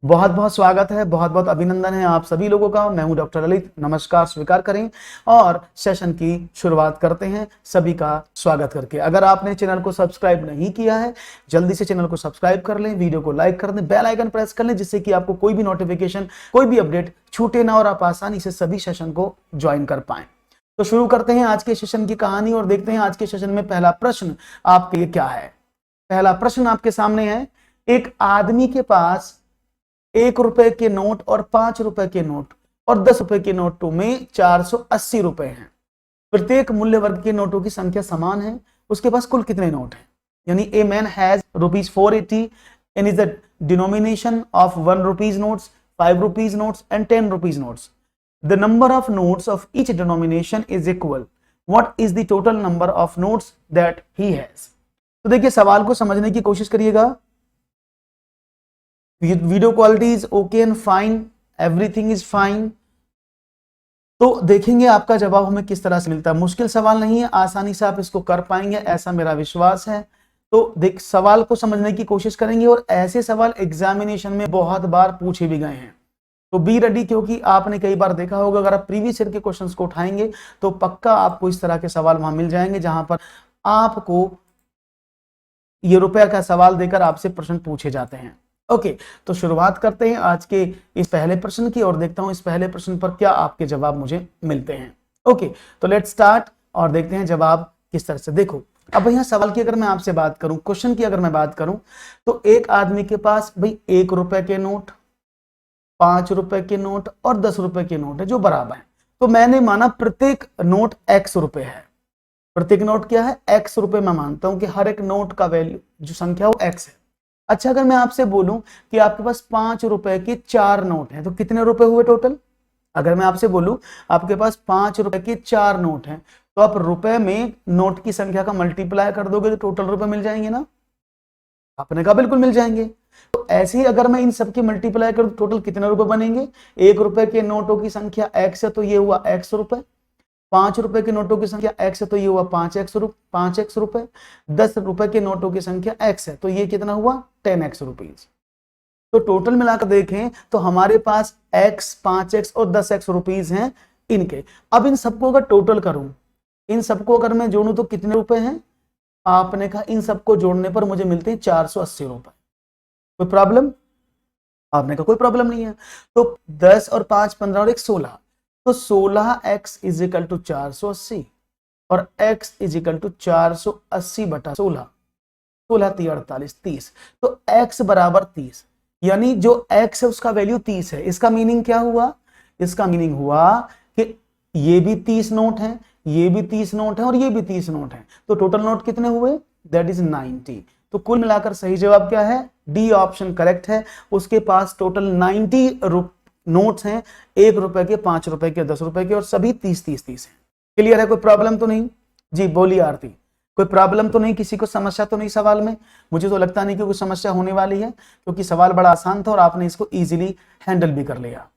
बहुत बहुत स्वागत है, बहुत बहुत अभिनंदन है आप सभी लोगों का। मैं हूं डॉक्टर ललित। नमस्कार स्वीकार करें और सेशन की शुरुआत करते हैं सभी का स्वागत करके। अगर आपने चैनल को सब्सक्राइब नहीं किया है, जल्दी से चैनल को सब्सक्राइब कर लें, वीडियो को लाइक कर दें, बेल आइकन प्रेस कर लें, जिससे कि आपको कोई भी नोटिफिकेशन, कोई भी अपडेट छूटे ना और आप आसानी से सभी सेशन को ज्वाइन कर पाएं। तो शुरू करते हैं आज के सेशन की कहानी और देखते हैं आज के सेशन में पहला प्रश्न आपके लिए क्या है। पहला प्रश्न आपके सामने है। एक आदमी के पास 1 रुपए के नोट और 5 रुपए के नोट और 10 रुपए के नोटों में 480 रुपए हैं। प्रत्येक मूल्य वर्ग के नोटों की संख्या समान है। उसके पास कुल कितने नोट हैं? यानी a man has ₹480 and is the denomination of 1 rupees notes, 5 rupees notes and 10 rupees notes. The number of notes of each denomination is equal. What is the total number of notes that he has? तो देखिए सवाल को समझने की कोशिश करिएगा। Video quality is okay and fine, everything is fine. तो देखेंगे आपका जवाब हमें किस तरह से मिलता है। मुश्किल सवाल नहीं है, आसानी से आप इसको कर पाएंगे, ऐसा मेरा विश्वास है। तो देख सवाल को समझने की कोशिश करेंगे और ऐसे सवाल एग्जामिनेशन में बहुत बार पूछे भी गए हैं। तो बी रेडी, क्योंकि आपने कई बार देखा होगा अगर आप प्रीवियस ईयर के क्वेश्चंस को उठाएंगे तो पक्का आपको इस तरह के सवाल वहां मिल जाएंगे जहां पर आपको ये रुपया का सवाल देकर आपसे प्रश्न पूछे जाते हैं। ओके, तो शुरुआत करते हैं आज के इस पहले प्रश्न की और देखता हूं इस पहले प्रश्न पर क्या आपके जवाब मुझे मिलते हैं। ओके, तो लेट्स स्टार्ट और देखते हैं जवाब किस तरह से। देखो, अब यहाँ सवाल की अगर मैं आपसे बात करूं, क्वेश्चन की अगर मैं बात करूं, तो एक आदमी के पास भाई 1 रुपए के नोट, 5 रुपए के नोट और 10 रुपए के नोट है जो बराबर है। तो मैंने माना प्रत्येक नोट x रुपए है। प्रत्येक नोट क्या है? x रुपए। मैं मानता हूं कि हर एक नोट का वैल्यू जो संख्या वो x है। अच्छा, अगर मैं आपसे बोलूं कि आपके पास 5 रुपए के 4 नोट हैं तो कितने रुपए हुए टोटल? अगर मैं आपसे बोलूं आपके पास 5 रुपए के 4 नोट हैं तो आप रुपए में नोट की संख्या का मल्टीप्लाई कर दोगे तो टोटल रुपए मिल जाएंगे ना? आपने कहा बिल्कुल मिल जाएंगे। तो ऐसे ही अगर मैं इन सबकी मल्टीप्लाई करूं तो टोटल कितने रुपए बनेंगे? 1 रुपए के नोटों की संख्या x है तो ये हुआ x रुपए, 5 रुपए के नोटों की संख्या x है तो ये हुआ 5x रुपए, 10 रुपए के नोटों की संख्या x है तो ये कितना हुआ? 10x rupees. तो टोटल मिलाकर देखें तो हमारे पास x, 5x और 10x रुपीज हैं इनके। अब इन सबको अगर टोटल करूं, इन सबको अगर मैं जोड़ूं तो कितने रुपए हैं? आपने कहा इन सबको जोड़ने पर मुझे मिलते हैं 480 रुपए। कोई प्रॉब्लम? आपने कहा कोई प्रॉब्लम नहीं है। तो 10 और 5 15 और 1 16, तो 16x इज इक्वल टू 480 और x इज इक्वल टू 480 बटा 16, 16 3 48 30। तो x बराबर 30, यानी जो x है उसका वैल्यू 30 है। इसका मीनिंग क्या हुआ? इसका मीनिंग हुआ कि ये भी 30 नोट हैं, ये भी 30 नोट हैं और ये भी 30 नोट हैं। तो टोटल नोट कितने हुए? That is 90। तो कुल मिलाकर सही जवाब क्या है? डी ऑप्शन करेक्ट है। उसके पास टोटल 90 नोट्स हैं, 1 रुपए के, 5 रुपए के, 10 रुपए के और सभी 30-30-30 हैं। क्लियर है? कोई प्रॉब्लम तो नहीं? जी बोलिए आरती। कोई प्रॉब्लम तो नहीं? किसी को समस्या तो नहीं सवाल में? मुझे तो लगता नहीं कि कोई समस्या होने वाली है क्योंकि सवाल बड़ा आसान था और आपने इसको इजीली हैंडल भी कर लिया।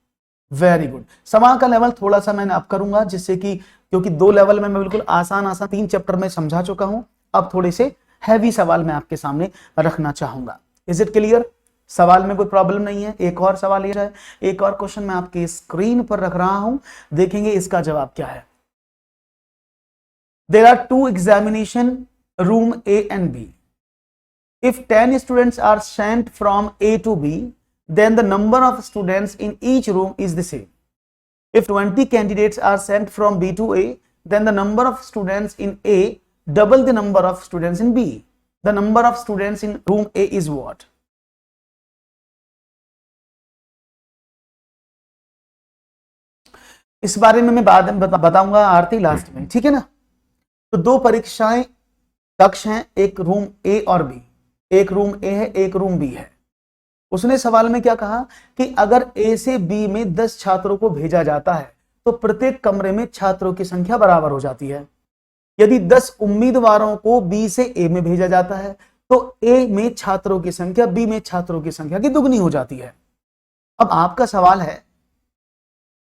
Very good. सवाल का लेवल थोड़ा सा मैंने अप करूंगा जिससे कि, क्योंकि 2 लेवल में मैं बिल्कुल आसान 3 चैप्टर में समझा चुका हूं। अब थोड़े से हैवी सवाल मैं आपके सामने रखना चाहूंगा। Is it clear? सवाल में कोई प्रॉब्लम नहीं है? एक और सवाल ये है, एक और क्वेश्चन मैं आपके स्क्रीन पर रख रहा हूं, देखेंगे इसका जवाब क्या है। There are 2 examination room A and B. If 10 students are sent from A to B, then the number of students in each room is the same. If 20 candidates are sent from B to A, then the number of students in A double the number of students in B. The number of students in room A is what? इस बारे में मैं बाद में बताऊंगा आरती last में, ठीक है ना? तो 2 परीक्षाएं कक्ष हैं, एक रूम ए और बी। एक रूम ए है, एक रूम बी है। उसने सवाल में क्या कहा कि अगर ए से बी में 10 छात्रों को भेजा जाता है तो प्रत्येक कमरे में छात्रों की संख्या बराबर हो जाती है। यदि 10 उम्मीदवारों को बी से ए में भेजा जाता है तो ए में छात्रों की संख्या बी में छात्रों की संख्या की दुगनी हो जाती है। अब आपका सवाल है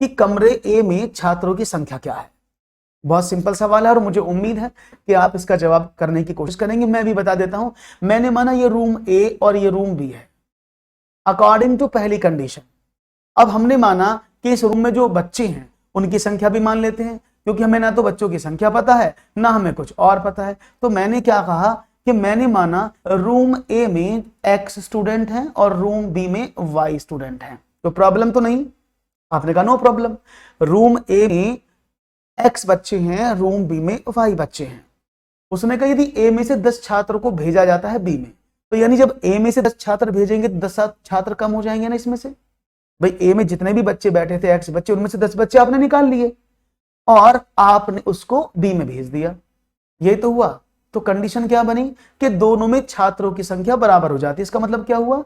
कि कमरे ए में छात्रों की संख्या क्या है। बहुत सिंपल सवाल है और मुझे उम्मीद है कि आप इसका जवाब करने की कोशिश करेंगे। मैं भी बता देता हूं, मैंने माना ये रूम ए और ये रूम बी है। अकॉर्डिंग टू पहली कंडीशन। अब हमने माना कि इस रूम में जो बच्चे हैं उनकी संख्या भी मान लेते हैं, क्योंकि हमें ना तो बच्चों की संख्या पता है ना हमें कुछ और पता है। तो मैंने क्या कहा कि मैंने माना रूम ए में x स्टूडेंट हैं और रूम बी में y स्टूडेंट हैं। तो प्रॉब्लम तो नहीं? आपने कहा नो प्रॉब्लम। रूम ए में x बच्चे हैं, रूम बी में y बच्चे हैं। उसने कहा यदि a में से 10 छात्रों को भेजा जाता है b में, तो यानी जब a में से 10 छात्र भेजेंगे तो 10 छात्र कम हो जाएंगे ना इसमें से। भाई ए में जितने भी बच्चे बैठे थे x बच्चे, उनमें से 10 बच्चे आपने निकाल लिए और आपने उसको बी में भेज दिया। यही तो हुआ। तो कंडीशन क्या बनी कि दोनों में छात्रों की संख्या बराबर हो जाती है। इसका मतलब क्या हुआ,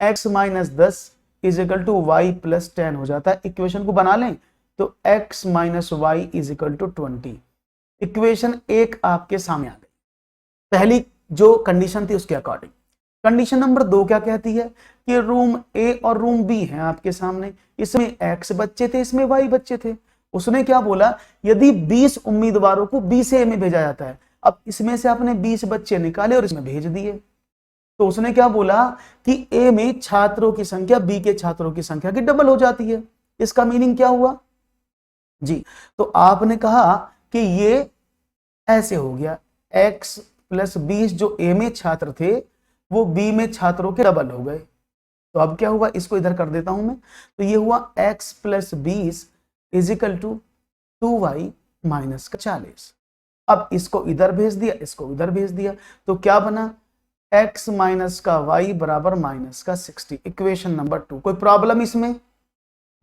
x minus 10 is equal to Y plus 10 हो जाता है। इक्वेशन को बना लें तो x minus Y is equal to 20। Equation एक आपके सामने आ गई, पहली जो कंडीशन थी उसके अकॉर्डिंग। कंडीशन नंबर 2 क्या कहती है कि रूम ए और रूम बी है आपके सामने, इसमें x बच्चे थे, इसमें y बच्चे थे। उसने क्या बोला, यदि 20 उम्मीदवारों को बी से ए में भेजा जाता है, अब इसमें से आपने 20 बच्चे निकाले और इसमें भेज दिए, तो उसने क्या बोला कि ए में छात्रों की संख्या बी के छात्रों की संख्या की डबल हो जाती है। इसका मीनिंग क्या हुआ जी? तो आपने कहा कि ये ऐसे हो गया, x प्लस 20 जो ए में छात्र थे वो बी में छात्रों के डबल हो गए। तो अब क्या हुआ, इसको इधर कर देता हूं मैं, तो ये हुआ x plus 20 is equal to 2y minus का 40। अब इसको इधर भेज दिया, इसको इधर भेज दिया, तो क्या बना, x माइनस का y बराबर माइनस का 60। Equation number 2। कोई प्रॉब्लम इसमें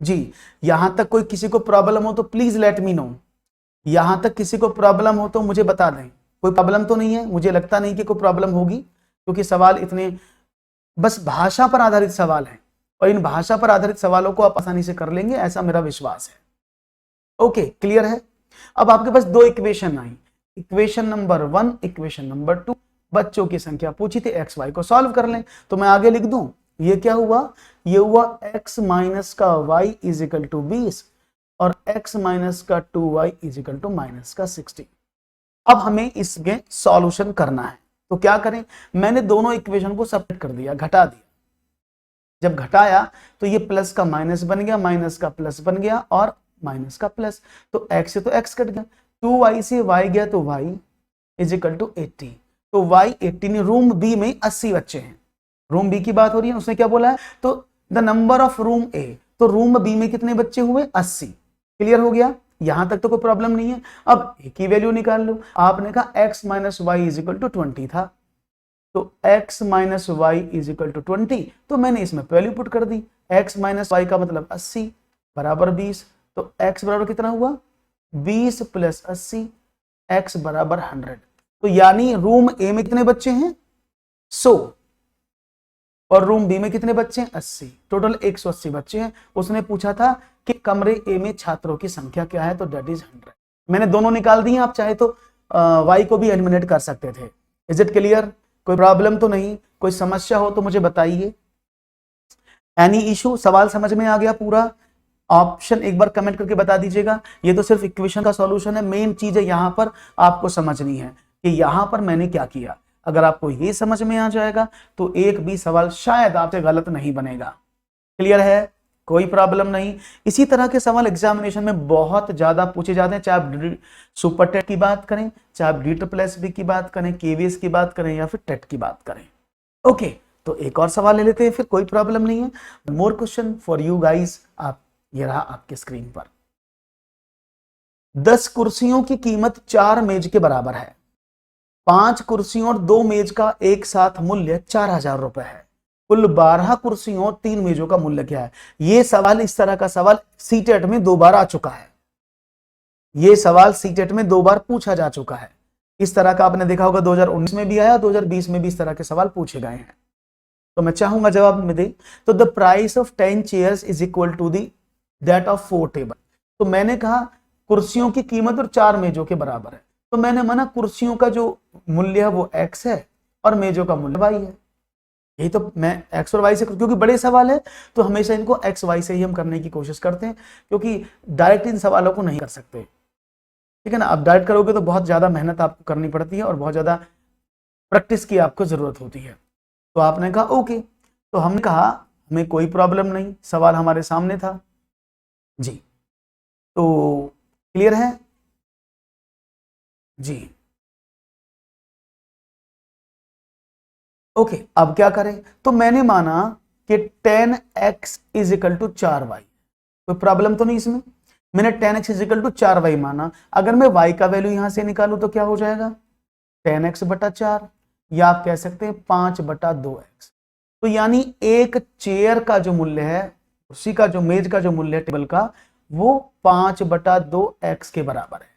जी? यहां तक कोई किसी को प्रॉब्लम हो तो प्लीज लेट मी नो। यहां तक किसी को प्रॉब्लम हो तो मुझे बता दें। कोई प्रॉब्लम तो नहीं है? मुझे लगता नहीं कि कोई प्रॉब्लम होगी, क्योंकि सवाल इतने बस भाषा पर आधारित सवाल हैं और इन भाषा पर आधारित सवालों को आप आसानी से कर लेंगे, ऐसा मेरा विश्वास है। ओके, क्लियर है? अब आपके पास दो इक्वेशन आई, इक्वेशन नंबर 1, इक्वेशन नंबर 2। बच्चों की संख्या पूछी थी, एक्स वाई को सॉल्व कर लें। तो मैं आगे लिख दूं, ये क्या हुआ, ये हुआ x माइनस का y इज इक्वल टू 20 और x माइनस का 2y is equal to minus का 60। अब हमें इसमें सॉल्यूशन करना है, तो क्या करें, मैंने दोनों इक्वेशन को सेपरेट कर दिया, घटा दिया। जब घटाया तो ये प्लस का माइनस बन गया, माइनस का प्लस बन गया और माइनस का प्लस, तो x से तो x कट गया, 2y से y गया तो y इज इक्वल टू 80। तो y 80 ने रूम बी में 80 बच्चे हैं, रूम बी की बात हो रही है, उसने क्या बोला है, तो द नंबर ऑफ रूम ए, तो रूम बी में कितने बच्चे हुए, 80। क्लियर हो गया? यहां तक तो कोई प्रॉब्लम नहीं है। अब ए की वैल्यू निकाल लो। आपने कहा x minus Y is equal to 20 था, तो x minus Y is equal to 20, तो मैंने इसमें वैल्यू पुट कर दी। x माइनस वाई का मतलब 80 बराबर 20, तो x बराबर कितना हुआ, 20 प्लस 80, x बराबर 100। तो यानी रूम ए में कितने बच्चे हैं, 100, और रूम बी में कितने बच्चे हैं, 80। टोटल 180 बच्चे हैं। उसने पूछा था कि कमरे ए में छात्रों की संख्या क्या है, तो दैट इज 100। मैंने दोनों निकाल दी हैं, आप चाहे तो y को भी एलिमिनेट कर सकते थे। Is it clear? कोई प्रॉब्लम तो नहीं? कोई समस्या हो तो मुझे बताइए। Any issue? सवाल समझ में आ गया पूरा? ऑप्शन एक बार कमेंट करके बता दीजिएगा। ये तो सिर्फ इक्वेशन का सॉल्यूशन है, मेन चीज है यहां पर आपको समझनी है कि यहां पर मैंने क्या किया। अगर आपको ये समझ में आ जाएगा तो एक भी सवाल शायद आपसे गलत नहीं बनेगा। क्लियर है? कोई प्रॉब्लम नहीं। इसी तरह के सवाल एग्जामिनेशन में बहुत ज्यादा पूछे जाते हैं, चाहे आप सुपर टेट की बात करें, चाहे आप DSSB की बात करें, KVS की बात करें या फिर टेट की बात करें। ओके, तो एक और सवाल ले लेते हैं, फिर कोई प्रॉब्लम नहीं है। More question for you guys. आप ये रहा आपके स्क्रीन पर। 10 कुर्सियों की कीमत 4 मेज के बराबर है। 5 कुर्सियों और 2 मेज का एक साथ मूल्य 4000 रुपए है। कुल 12 कुर्सियों और 3 मेजों का मूल्य क्या है? ये सवाल, इस तरह का सवाल सीटेट में 2 बार आ चुका है। ये सवाल सीटेट में 2 बार पूछा जा चुका है। इस तरह का आपने देखा होगा, 2019 में भी आया, 2020 में भी इस तरह के सवाल पूछे गए हैं। तो मैं चाहूंगा जवाब में दे। तो the price of 10 chairs is equal to that of 4 table. तो मैंने कहा कुर्सियों की कीमत और 4 मेजों के बराबर है, तो मैंने माना कुर्सियों का जो मूल्य है वो x है और मेजों का मूल्य y है। यही तो मैं x और y से, क्योंकि बड़े सवाल है तो हमेशा इनको x y से ही हम करने की कोशिश करते हैं, क्योंकि डायरेक्ट इन सवालों को नहीं कर सकते। ठीक है ना? आप डायरेक्ट करोगे तो बहुत ज्यादा मेहनत आपको करनी पड़ती है और बहुत ज्यादा प्रैक्टिस की आपको जरूरत होती है। तो आपने कहा ओके, तो हमने कहा हमें कोई प्रॉब्लम नहीं, सवाल हमारे सामने था जी। तो क्लियर है जी। ओके, अब क्या करें? तो मैंने माना कि 10x is equal to 4y, कोई प्रॉब्लम तो नहीं इसमें। मैंने 10x is equal to 4y माना। अगर मैं y का वैल्यू यहां से निकालूं तो क्या हो जाएगा? 10x बटा 4, या आप कह सकते हैं 5 बटा 2x। तो यानी एक चेयर का जो मूल्य है, उसी का जो मेज का जो मूल्य है टेबल का, वो 5 बटा 2x के बराबर है।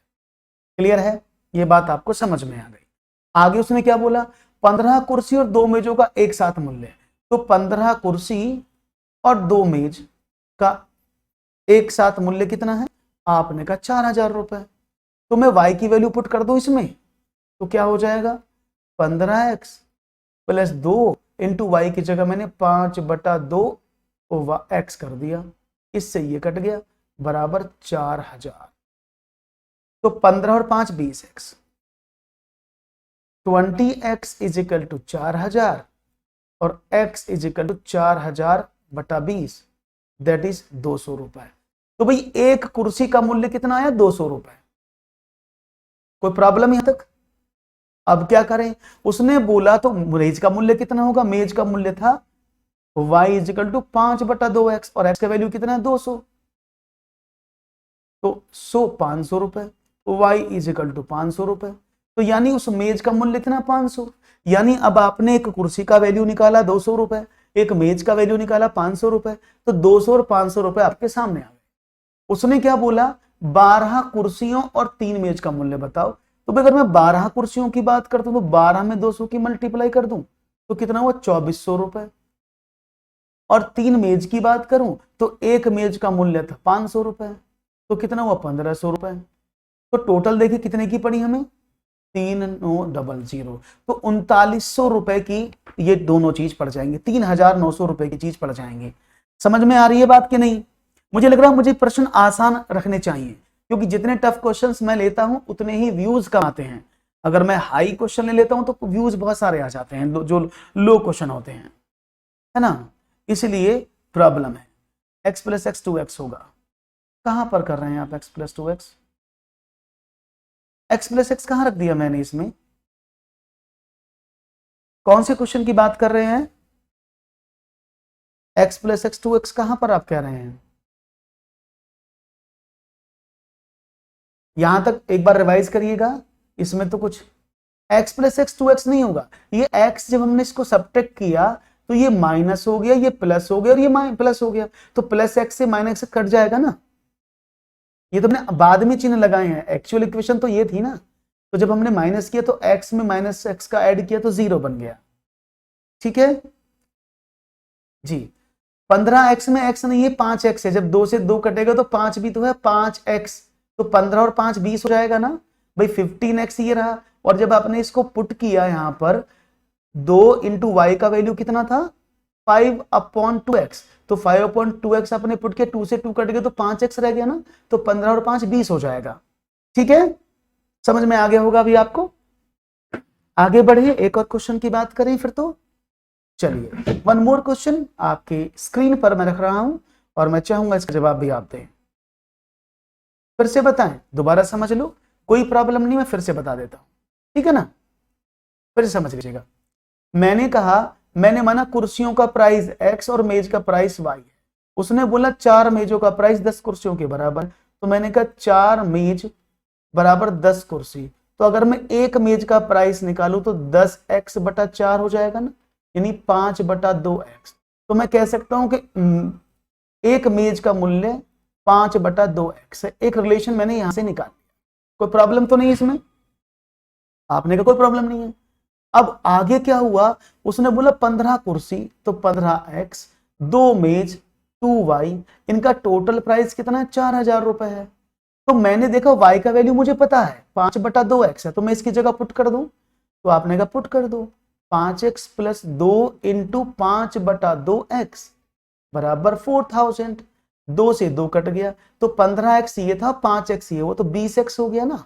क्लियर है? ये बात आपको समझ में आ गई। आगे उसने क्या बोला? 15 कुर्सी और 2 मेजों का एक साथ मूल्य है। तो 15 कुर्सी और 2 मेज का एक साथ मूल्य कितना है? आपने कहा 4000 रुपए। तो मैं y की वैल्यू पुट कर दूं इसमें, तो क्या हो जाएगा? 15x प्लस 2 इंटू वाई की जगह मैंने 5 बटा 2 x कर दिया, इससे ये कट गया, बराबर 4000। तो 15 और 5 20x, 20x is equal to 4000 और x इज इक्वल टू 4000 बटा 20, दैट इज 200 रुपए। तो भाई एक कुर्सी का मूल्य कितना आया? 200 रुपए। कोई प्रॉब्लम यहां तक? अब क्या करें? उसने बोला तो मेज का मूल्य कितना होगा? मेज का मूल्य था y इज इक्वल टू 5 बटा 2x और x का वैल्यू कितना है? 200। तो 500 रुपए, y इज इक्वल टू 500 रुपए। तो यानी उस मेज का मूल्य कितना? 500। यानी अब आपने एक कुर्सी का वैल्यू निकाला 200 रुपए, एक मेज का वैल्यू निकाला 500 रुपए, तो 200 और 500 रुपए आपके सामने आ गए। उसने क्या बोला? 12 कुर्सियों और 3 मेज का मूल्य बताओ। तो अगर मैं 12 कुर्सियों की बात करता हूं तो 12 में 200 की मल्टीप्लाई कर दूं तो कितना हुआ? 2400 रुपए। और 3 मेज की बात करूं तो एक मेज का मूल्य था 500 रुपए, तो कितना हुआ? 1500 रुपए। तो टोटल देखिए कितने की पड़ी हमें? 3900। तो 3900 रुपए की ये दोनों चीज पड़ जाएंगे, 3900 रुपए की चीज पड़ जाएंगे। समझ में आ रही है बात कि नहीं? मुझे लग रहा है मुझे प्रश्न आसान रखने चाहिए, क्योंकि जितने टफ क्वेश्चंस मैं लेता हूं उतने ही व्यूज कम आते हैं। अगर मैं हाई क्वेश्चन ले लेता हूं तो व्यूज बहुत सारे आ जाते हैं जो लो क्वेश्चन होते हैं, है ना? इसलिए प्रॉब्लम है। x प्लस एक्स 2x होगा। कहां पर कर रहे हैं आप x plus 2x? x plus x कहां रख दिया मैंने इसमें? कौन से क्वेश्चन की बात कर रहे हैं? x प्लस एक्स 2x कहां पर आप कह रहे हैं? यहां तक एक बार रिवाइज करिएगा। इसमें तो कुछ x प्लस एक्स 2x नहीं होगा। ये x जब हमने इसको सब्ट्रैक्ट किया तो ये माइनस हो गया, ये प्लस हो गया और ये प्लस हो गया, तो प्लस x से माइनस कट जाएगा ना। ये तो हमने बाद में चिन्ह लगाए हैं, एक्चुअल इक्वेशन तो ये थी ना। तो जब हमने माइनस किया तो x में माइनस x का ऐड किया तो 0 बन गया। ठीक है जी। 15x में x नहीं है, 5x है। जब 2 से 2 कटेगा तो 5 भी तो है, 5x। तो 15 और 5 20 हो जाएगा ना भाई। 15x ये रहा। और जब आपने इसको पुट किया यहां पर 2 इंटू वाई का वैल्यू कितना था? 5/2x। तो 5/2x आपने पुट किया, 2 से 2 कट गया तो 5x रह गया ना। तो 15 और 5 20 हो जाएगा। ठीक है, समझ में आ गया होगा अभी आपको। आगे बढ़िए, एक और क्वेश्चन की बात करें फिर तो। चलिए, वन मोर क्वेश्चन आपके स्क्रीन पर मैं रख रहा हूं और मैं चाहूंगा इसका जवाब भी आप दें। फिर से बताएं, दोबारा समझ लो, कोई प्रॉब्लम नहीं, मैं फिर से बता देता हूं, ठीक है ना? फिर से समझ लीजिएगा। मैंने कहा, मैंने माना कुर्सियों का प्राइस x और मेज का प्राइस y है। उसने बोला 4 मेजों का प्राइस 10 कुर्सियों के बराबर। तो मैंने कहा 4 मेज बराबर 10 कुर्सी। तो अगर मैं एक मेज का प्राइस निकालूं तो 10x बटा 4 हो जाएगा ना, यानी 5 बटा 2x। तो मैं कह सकता हूं कि एक मेज का मूल्य 5 बटा 2x है। एक रिलेशन मैंने यहां से निकाल लिया। कोई प्रॉब्लम तो नहीं इसमें? आपने कहा कोई प्रॉब्लम नहीं है। अब आगे क्या हुआ? उसने बोला 15 कुर्सी तो 15x, 2 मेज 2y, इनका टोटल प्राइस कितना है? 4000 रुपए है। तो मैंने देखा y का वैल्यू मुझे पता है 5 बटा 2x है, तो मैं इसकी जगह पुट कर दूं। तो आपने कहा पुट कर दो, 5x प्लस 2 इंटू 5 बटा 2x बराबर 4000। 2 से 2 कट गया तो 15x ये था, 5x ये, वो तो 20x हो गया ना,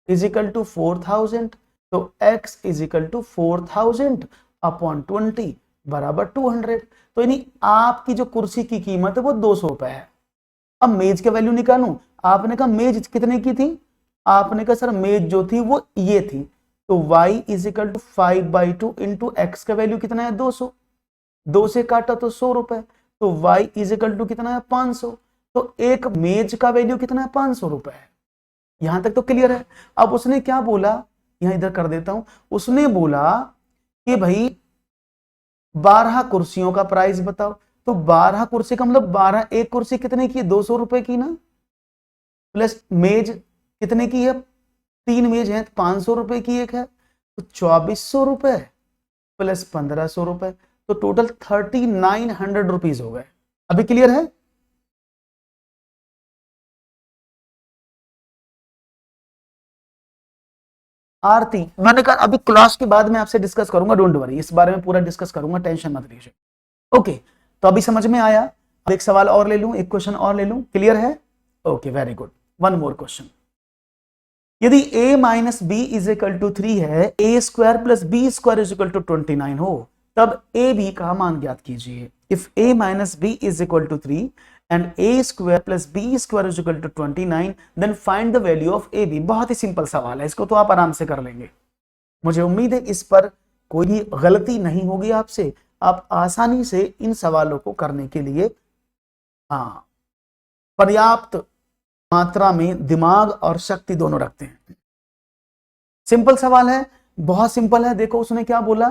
इज इक्वल टू 4000। तो x is equal to 4000 upon 20, बराबर 200। तो यानी आपकी जो कुर्सी की कीमत है वो 200 रुपए है। अब मेज का वैल्यू निकालूं, आपने कहा मेज कितने की थी, आपने कहा सर मेज जो थी वो ये थी, तो y is equal to 5/2 into X का वैल्यू कितना है 200, 2 से काटा तो 100 रुपए, तो y इज इक्वल टू कितना है 500। तो एक मेज का वैल्यू कितना है 500 रुपए है। यहां तक तो क्लियर है। अब उसने क्या बोला, यहां इधर कर देता हूं, उसने बोला कि भाई 12 कुर्सियों का प्राइस बताओ। तो 12 कुर्सी का मतलब 12, एक कुर्सी कितने की है 200 रुपए की ना, प्लस मेज कितने की है, 3 मेज है 500 रुपए की एक है, तो 2400 रुपए प्लस 1500 रुपए, तो टोटल 3900 रुपीज हो गए। अभी क्लियर है। आरती, मैंने कहा अभी क्लास के बाद मैं आपसे डिस्कस करूंगा, डोंट वरी, इस बारे में पूरा डिस्कस करूंगा, टेंशन मत लीजिए। ओके, तो अभी समझ में आया। अब एक सवाल और ले लूं, एक क्वेश्चन और ले लूं, क्लियर है। Okay, very good. One more question. यदि a minus B is equal to 3 है, A square plus B square is equal to 29 हो, तब ए बी का मान ज्ञात कीजिए। If a minus B is equal to 3 and a square plus B square is equal to 29, then find the value of A B. बहुत ही simple सवाल है, इसको तो आप आराम से कर लेंगे। मुझे उम्मीद है इस पर कोई भी गलती नहीं होगी आपसे, आप आसानी से इन सवालों को करने के लिए हाँ पर्याप्त मात्रा में दिमाग और शक्ति दोनों रखते हैं। सिंपल सवाल है, बहुत सिंपल है। देखो उसने क्या बोला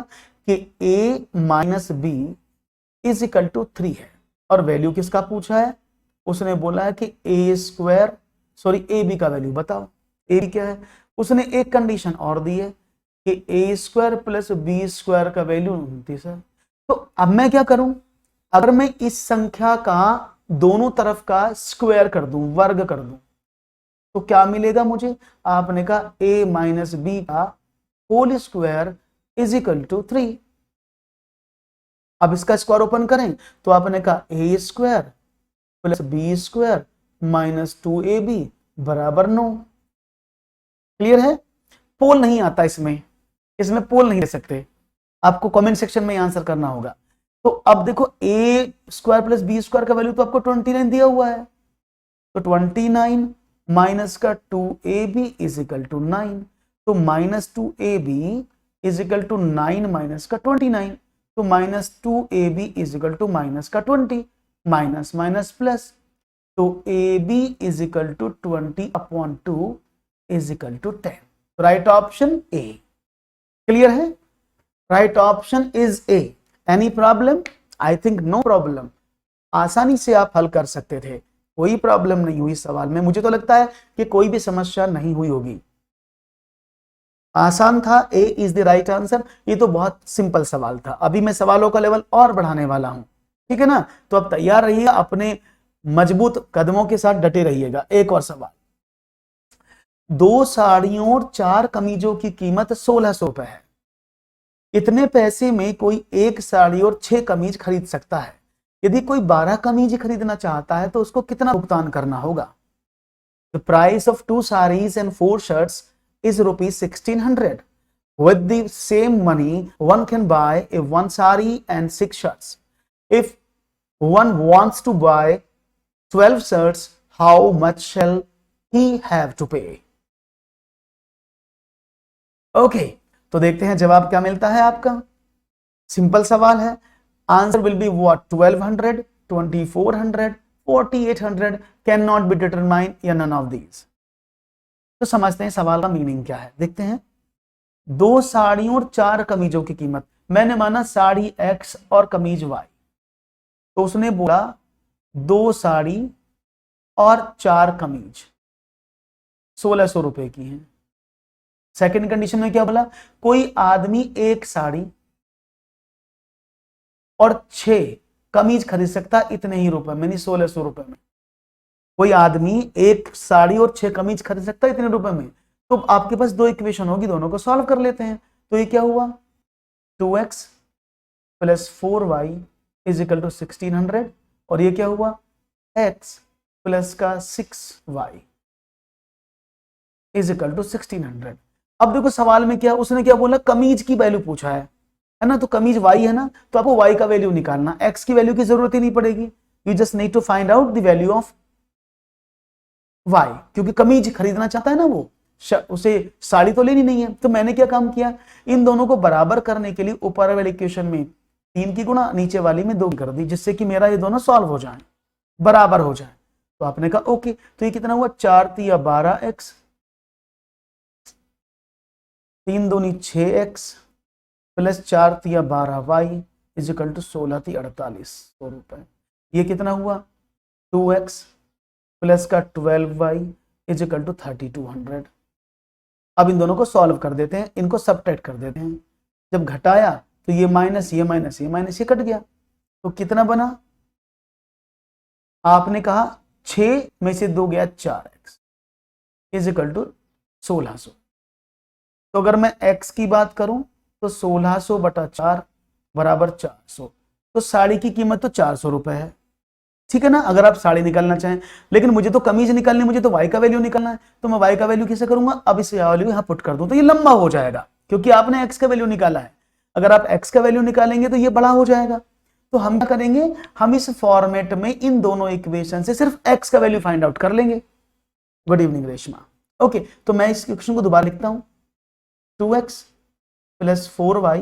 कि a minus B is equal to 3 है, और वैल्यू किसका पूछा है, उसने बोला है कि A square, sorry A B का वैल्यू बताओ। ए बी क्या है, उसने एक कंडीशन और दी है कि A square plus B square का वैल्यू 29 है। तो अब मैं क्या करूं, अगर मैं इस संख्या का दोनों तरफ का स्क्वायर कर दूं, वर्ग कर दूं, तो क्या मिलेगा मुझे, आपने कहा a माइनस बी का whole square is equal to 3। अब इसका स्क्वायर ओपन करें तो आपने कहा a square plus B square minus 2ab बराबर 9। क्लियर है। पोल नहीं आता इसमें, इसमें पोल नहीं दे सकते, आपको कमेंट सेक्शन में आंसर करना होगा। तो अब देखो a square plus B square का वैल्यू तो आपको 29 दिया हुआ है, तो 29 माइनस का 2ab इज इक्वल टू 9, तो minus 2ab is equal to 9 minus का 29, तो minus 2ab is equal to minus का 20, माइनस माइनस प्लस, तो ab is equal to 20/2 is equal to 10। Right option A. Clear है, right option is A. Any problem, I think no problem, आसानी से आप हल कर सकते थे, कोई प्रॉब्लम नहीं हुई सवाल में। मुझे तो लगता है कि कोई भी समस्या नहीं हुई होगी, आसान था। ए इज द राइट आंसर। ये तो बहुत सिंपल सवाल था, अभी मैं सवालों का लेवल और बढ़ाने वाला हूं, ठीक है ना। तो अब तैयार रहिएगा, अपने मजबूत कदमों के साथ डटे रहिएगा। एक और सवाल, 2 साड़ियों और 4 कमीजों की कीमत 1600 रुपए है। इतने पैसे में कोई एक साड़ी और 6 कमीज खरीद सकता है। यदि कोई 12 कमीज खरीदना चाहता है तो उसको कितना भुगतान करना होगा। The price of 2 sarees and 4 shirts is rupees 1600. With the same money, one can buy a 1 saree and 6 shirts. If one wants to buy 12 shirts, how much shall he have to pay? Okay, तो देखते हैं जवाब क्या मिलता है आपका। Simple सवाल है, answer will be what, 1200, 2400, 4800, can not be determine या नन ऑफ दीज। तो समझते हैं सवाल का मीनिंग क्या है, देखते हैं। 2 साड़ियों और 4 कमीजों की कीमत, मैंने माना साड़ी X और कमीज Y, तो उसने बोला 2 साड़ी और 4 कमीज 1600 रुपए की हैं। सेकंड कंडीशन में क्या बोला, कोई आदमी 1 साड़ी और 6 कमीज खरीद सकता इतने ही रुपए में, 1600 रुपए में। कोई आदमी 1 साड़ी और 6 कमीज खरीद सकता इतने रुपए में। तो आपके पास 2 इक्वेशन होगी, दोनों को सॉल्व कर लेते हैं। तो ये क्या हुआ, 2x plus 4y is equal to 1600, और ये क्या हुआ, x प्लस का 6y इज इक्वल टू 1600। अब देखो सवाल में क्या, उसने क्या बोला, कमीज की वैल्यू पूछा है, है ना, तो कमीज y है ना, तो आपको y का वैल्यू निकालना, x की वैल्यू की जरूरत ही नहीं पड़ेगी, you just need to find out the value of y, क्योंकि कमीज खरीदना चाहता है ना वो, उसे साड़ी तो लेनी नहीं है। तो मैंने क्या काम किया, इन दोनों को बराबर करने के लिए ऊपर वाले इक्वेशन में 3 की गुणा, नीचे वाली में 2 कर दी, जिससे कि मेरा ये दोनों सॉल्व हो जाए, बराबर हो जाए। तो आपने कहा ओके, तो ये कितना हुआ, 4 तिया 12x, 3 दूनी 6x प्लस 4 तिया 12y इज इक्वल टू 16 ती 48, 100 रुपए। ये कितना हुआ, 2x प्लस का 12y इज इक्वल टू 3200। अब इन दोनों को सॉल्व कर देते हैं, इनको सबट्रैक्ट कर देते हैं। जब घटाया तो ये माइनस ये माइनस ये माइनस ये कट गया, तो कितना बना, आपने कहा 6 में से 2 गया 4x इज इक्वल टू 1600। तो अगर मैं x की बात करूं तो 1600 बटा 4 बराबर 400, तो साड़ी की कीमत तो 400 रुपए है, ठीक है ना, अगर आप साड़ी निकालना चाहें। लेकिन मुझे तो कमीज निकालनी, मुझे तो y का वैल्यू निकालना है, तो मैं y का वैल्यू कैसे करूंगा, अब इस वैल्यू यहां पुट कर दूं तो ये लंबा हो जाएगा, क्योंकि आपने x का वैल्यू निकाला है। अगर आप x का वैल्यू निकालेंगे तो ये बड़ा हो जाएगा। तो हम क्या करेंगे, हम इस फॉर्मेट में इन दोनों इक्वेशन से सिर्फ x का वैल्यू फाइंड आउट कर लेंगे। Good evening Reshma. ओके, तो मैं इस इक्वेशन को दोबारा लिखता हूं, 2x plus 4y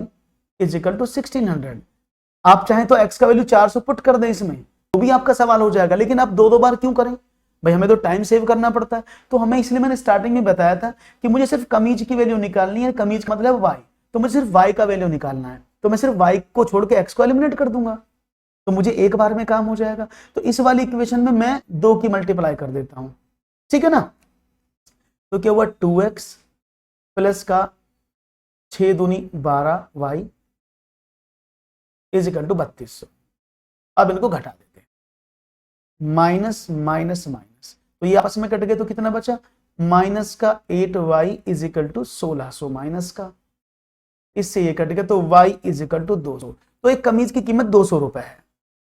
is equal to 1600। आप चाहें तो x का वैल्यू 400 पुट कर दें इसमें, तो भी आपका सवाल हो जाएगा, लेकिन आप दो बार क्यों करें भाई, हमें तो टाइम सेव करना पड़ता है। तो हमें, इसलिए मैंने स्टार्टिंग में बताया था कि मुझे सिर्फ कमीज की वैल्यू निकालनी है, कमीज का मतलब y, तो मुझे सिर्फ y का वैल्यू निकालना है, तो मैं सिर्फ y को छोड़ के x को एलिमिनेट कर दूंगा, तो मुझे एक बार में काम हो जाएगा। तो इस वाली इक्वेशन में मैं 2 की मल्टीप्लाई कर देता हूं, ठीक है ना। तो क्या हुआ, 2x प्लस का 6 दूनी 12y इज इक्वल टू 3200। अब इनको घटा देते हैं, माइनस माइनस माइनस, तो ये आपस में कट गए, तो कितना बचा, माइनस का 8y is equal to 1600 minus का, इससे ये कट गया, तो y इज इक्वल टू 200। तो एक कमीज की कीमत 200 रुपए है,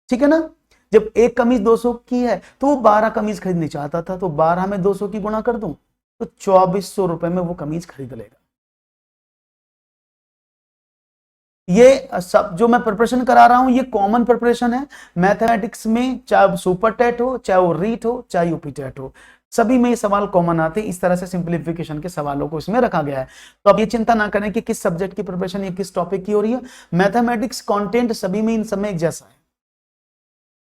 ठीक है ना। जब एक कमीज 200 की है तो वो 12 कमीज खरीदनी चाहता था, तो 12 में 200 की गुणा कर दूं तो 2400 रुपए में वो कमीज खरीद लेगा। ये सब जो मैं प्रिपरेशन करा रहा हूं ये कॉमन प्रिपरेशन है मैथमेटिक्स में, चाहे सुपर टेट हो, चाहे वो रीट हो, चाहे यूपी टेट हो, सभी में ये सवाल कॉमन आते हैं। इस तरह से सिंप्लीफिकेशन के सवालों को इसमें रखा गया है। तो आप ये चिंता ना करें कि किस सब्जेक्ट की प्रिपरेशन या किस टॉपिक की हो रही है, मैथमेटिक्स कंटेंट सभी में इन समय एक जैसा है।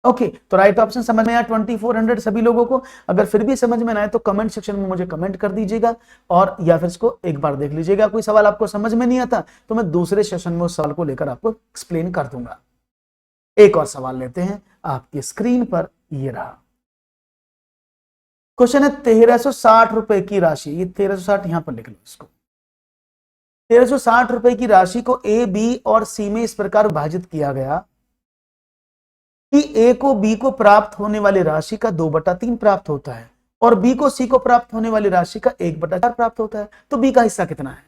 ओके, तो राइट ऑप्शन समझ में आया 2400 सभी लोगों को। अगर फिर भी समझ में ना आए तो कमेंट सेक्शन में मुझे कमेंट कर दीजिएगा, और या फिर इसको एक बार देख लीजिएगा। कोई सवाल आपको समझ में नहीं आता तो मैं दूसरे सेशन में उस सवाल को लेकर आपको एक्सप्लेन कर दूंगा। एक और सवाल लेते हैं आपकी स्क्रीन पर, ये रहा क्वेश्चन है 1360 रुपए की राशि, ये 1360 यहां पर लिख लो इसको। 1360 रुपए की राशि को ए, बी और सी में इस प्रकार विभाजित किया गया कि ए को बी को प्राप्त होने वाली राशि का 2/3 प्राप्त होता है और बी को सी को प्राप्त होने वाली राशि का 1/4 प्राप्त होता है। तो बी का हिस्सा कितना है।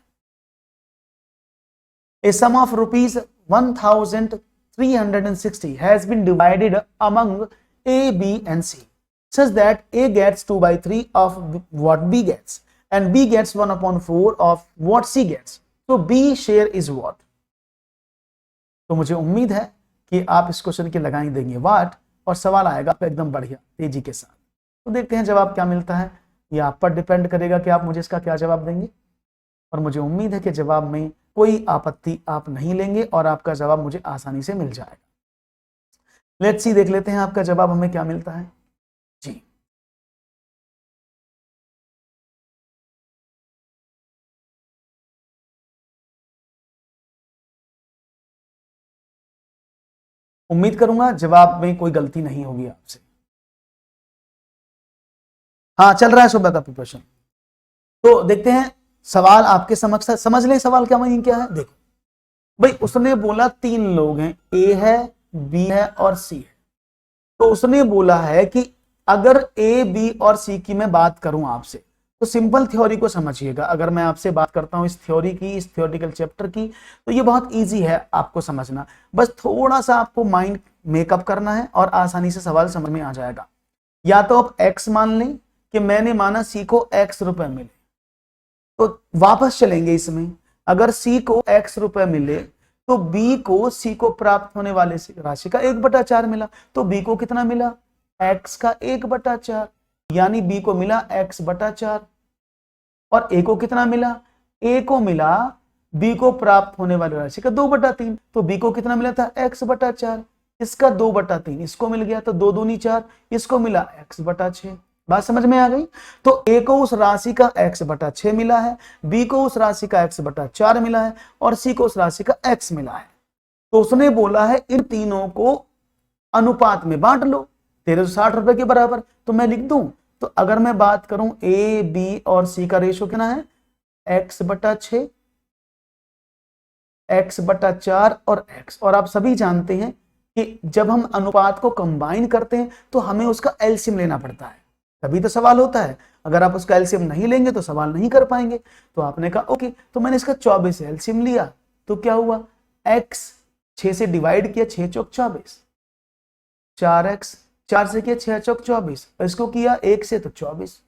A sum of rupees 1360 has been divided among A, B and C such that A gets 2/3 of what B gets and B gets 1/4 of what C gets. So B share is what? तो मुझे उम्मीद है कि आप इस question की लगाई देंगे वाट, और सवाल आएगा एकदम बढ़िया तेजी के साथ। तो देखते हैं जवाब क्या मिलता है। यह आप पर डिपेंड करेगा कि आप मुझे इसका क्या जवाब देंगे, और मुझे उम्मीद है कि जवाब में कोई आपत्ति आप नहीं लेंगे और आपका जवाब मुझे आसानी से मिल जाएगा। लेट्स सी, देख लेते हैं आपका जवाब हमें क्या मिलता है जी। उम्मीद करूंगा जवाब में कोई गलती नहीं होगी आपसे। हाँ, चल रहा है सुबह का प्रिपरेशन। तो देखते हैं सवाल आपके समक्ष, समझ लें सवाल क्या है। देखो भाई, उसने बोला 3 लोग हैं, ए है, बी है और सी है। तो उसने बोला है कि अगर ए, बी और सी की मैं बात करूं आपसे, तो सिंपल थ्योरी को समझिएगा। अगर मैं आपसे बात करता हूं इस थ्योरी की, इस थ्योरेटिकल चैप्टर की, तो ये बहुत इजी है आपको समझना। बस थोड़ा सा आपको माइंड मेकअप करना है और आसानी से सवाल समझ में आ जाएगा। या तो आप एक्स मान लें कि मैंने माना सी को x रुपए मिले, तो वापस चलेंगे इसमें। अगर सी को x रुपए मिले तो बी को सी को प्राप्त होने वाले राशि का 1/4 मिला। तो बी को कितना मिला? x का 1/4, यानी बी को मिला x/4। और ए को कितना मिला? ए को मिला बी को प्राप्त होने वाली राशि का 2/3। तो बी को कितना मिला था? x/4, इसका 2/3 इसको मिल गया, तो 2 दूनी 4, इसको मिला x/6। बात समझ में आ गई? तो ए को उस राशि का x/6 मिला है, बी को उस राशि का x/4 मिला है, और सी को उस राशि का x मिला है। तो उसने बोला है इन तीनों को अनुपात में बांट लो 1360 रुपए के बराबर। तो मैं लिख दूं, तो अगर मैं बात करूं ए बी और सी का रेशो कितना है? x/6, x/4 और x। और आप सभी जानते हैं कि जब हम अनुपात को कंबाइन करते हैं तो हमें उसका एलसीएम लेना पड़ता है, तभी तो सवाल होता है। अगर आप उसका एलसीएम नहीं लेंगे तो सवाल नहीं कर पाएंगे। तो आपने कहा ओके, तो मैंने इसका 24 एलसीएम लिया, तो क्या हुआ? x 6 से डिवाइड किया, 6 चौक 24, 4x 4 से किया 6 चौक 24, इसको किया 1 से तो 24,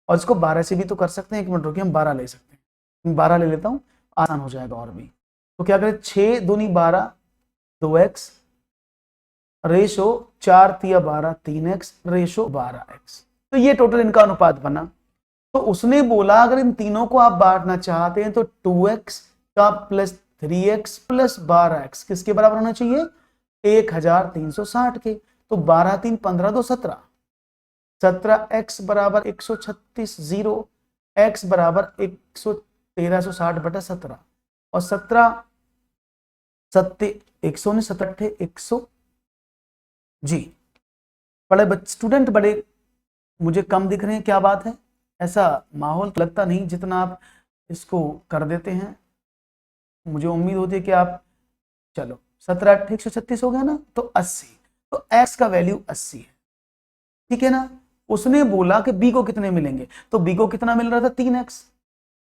और इसको 12 से भी तो कर सकते हैं। 1 मिनट रुकिए, हम 12 ले सकते हैं, 12 ले लेता हूं, आसान हो जाएगा और भी। तो क्या करें? 6 दूनी 12, 2x रेशो 4 तिया 12, 3x रेशो 12x। तो ये टोटल इनका अनुपात बना। तो उसने बोला अगर इन तीनों को आप बांटना चाहते हैं तो 2x का प्लस 3x प्लस 12x किसके बराबर होना चाहिए? 1360 के। तो 12 3 15 2 17, 17x बराबर 136, 0 x बराबर 1360/17, और 17 सत्य 100 जी। बड़े स्टूडेंट बड़े मुझे कम दिख रहे हैं, क्या बात है? ऐसा माहौल लगता नहीं जितना आप इसको कर देते हैं। मुझे उम्मीद होती है कि आप, चलो 17 8 136 हो गया ना, तो 80। तो x का वैल्यू 80 है, ठीक है ना। उसने बोला कि b को कितने मिलेंगे, तो b को कितना मिल रहा था? 3x।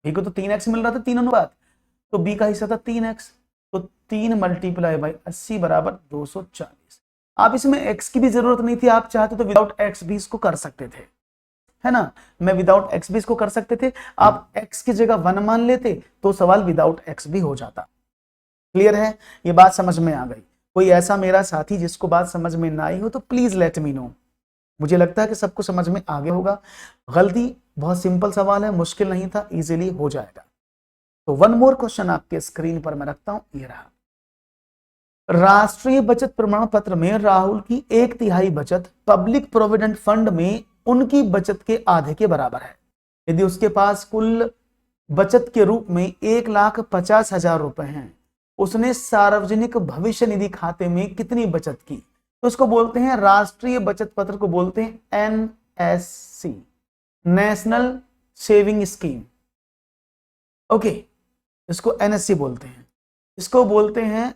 b को तो 3x मिल रहा था, 3 अनुपात, तो b का हिस्सा था 3x, तो 3 × 80 बराबर 240। आप इसमें x की भी जरूरत नहीं थी, आप चाहते तो विदाउट x भी इसको कर सकते थे, है ना। मैं विदाउट x भी इसको कर सकते थे, आप x की जगह 1 मान लेते तो सवाल विदाउट x भी हो जाता। क्लियर है? ये बात समझ में आ गई? कोई ऐसा मेरा साथी जिसको बात समझ में ना आई हो तो प्लीज लेट मी नो। मुझे लगता है कि सबको समझ में आ गया होगा। गलती बहुत सिंपल सवाल है, मुश्किल नहीं था, इजीली हो जाएगा। तो वन मोर क्वेश्चन आपके स्क्रीन पर मैं रखता हूं, ये रहा। राष्ट्रीय बचत प्रमाण पत्र में राहुल की 1/3 बचत पब्लिक प्रोविडेंट फंड में उनकी बचत के आधे के बराबर है। यदि उसके पास कुल बचत के रूप में 1,50,000 रुपए हैं, उसने सार्वजनिक भविष्य निधि खाते में कितनी बचत की? तो इसको बोलते हैं, राष्ट्रीय बचत पत्र को बोलते हैं NSC, national saving scheme. Okay, इसको एनएससी बोलते हैं। इसको बोलते हैं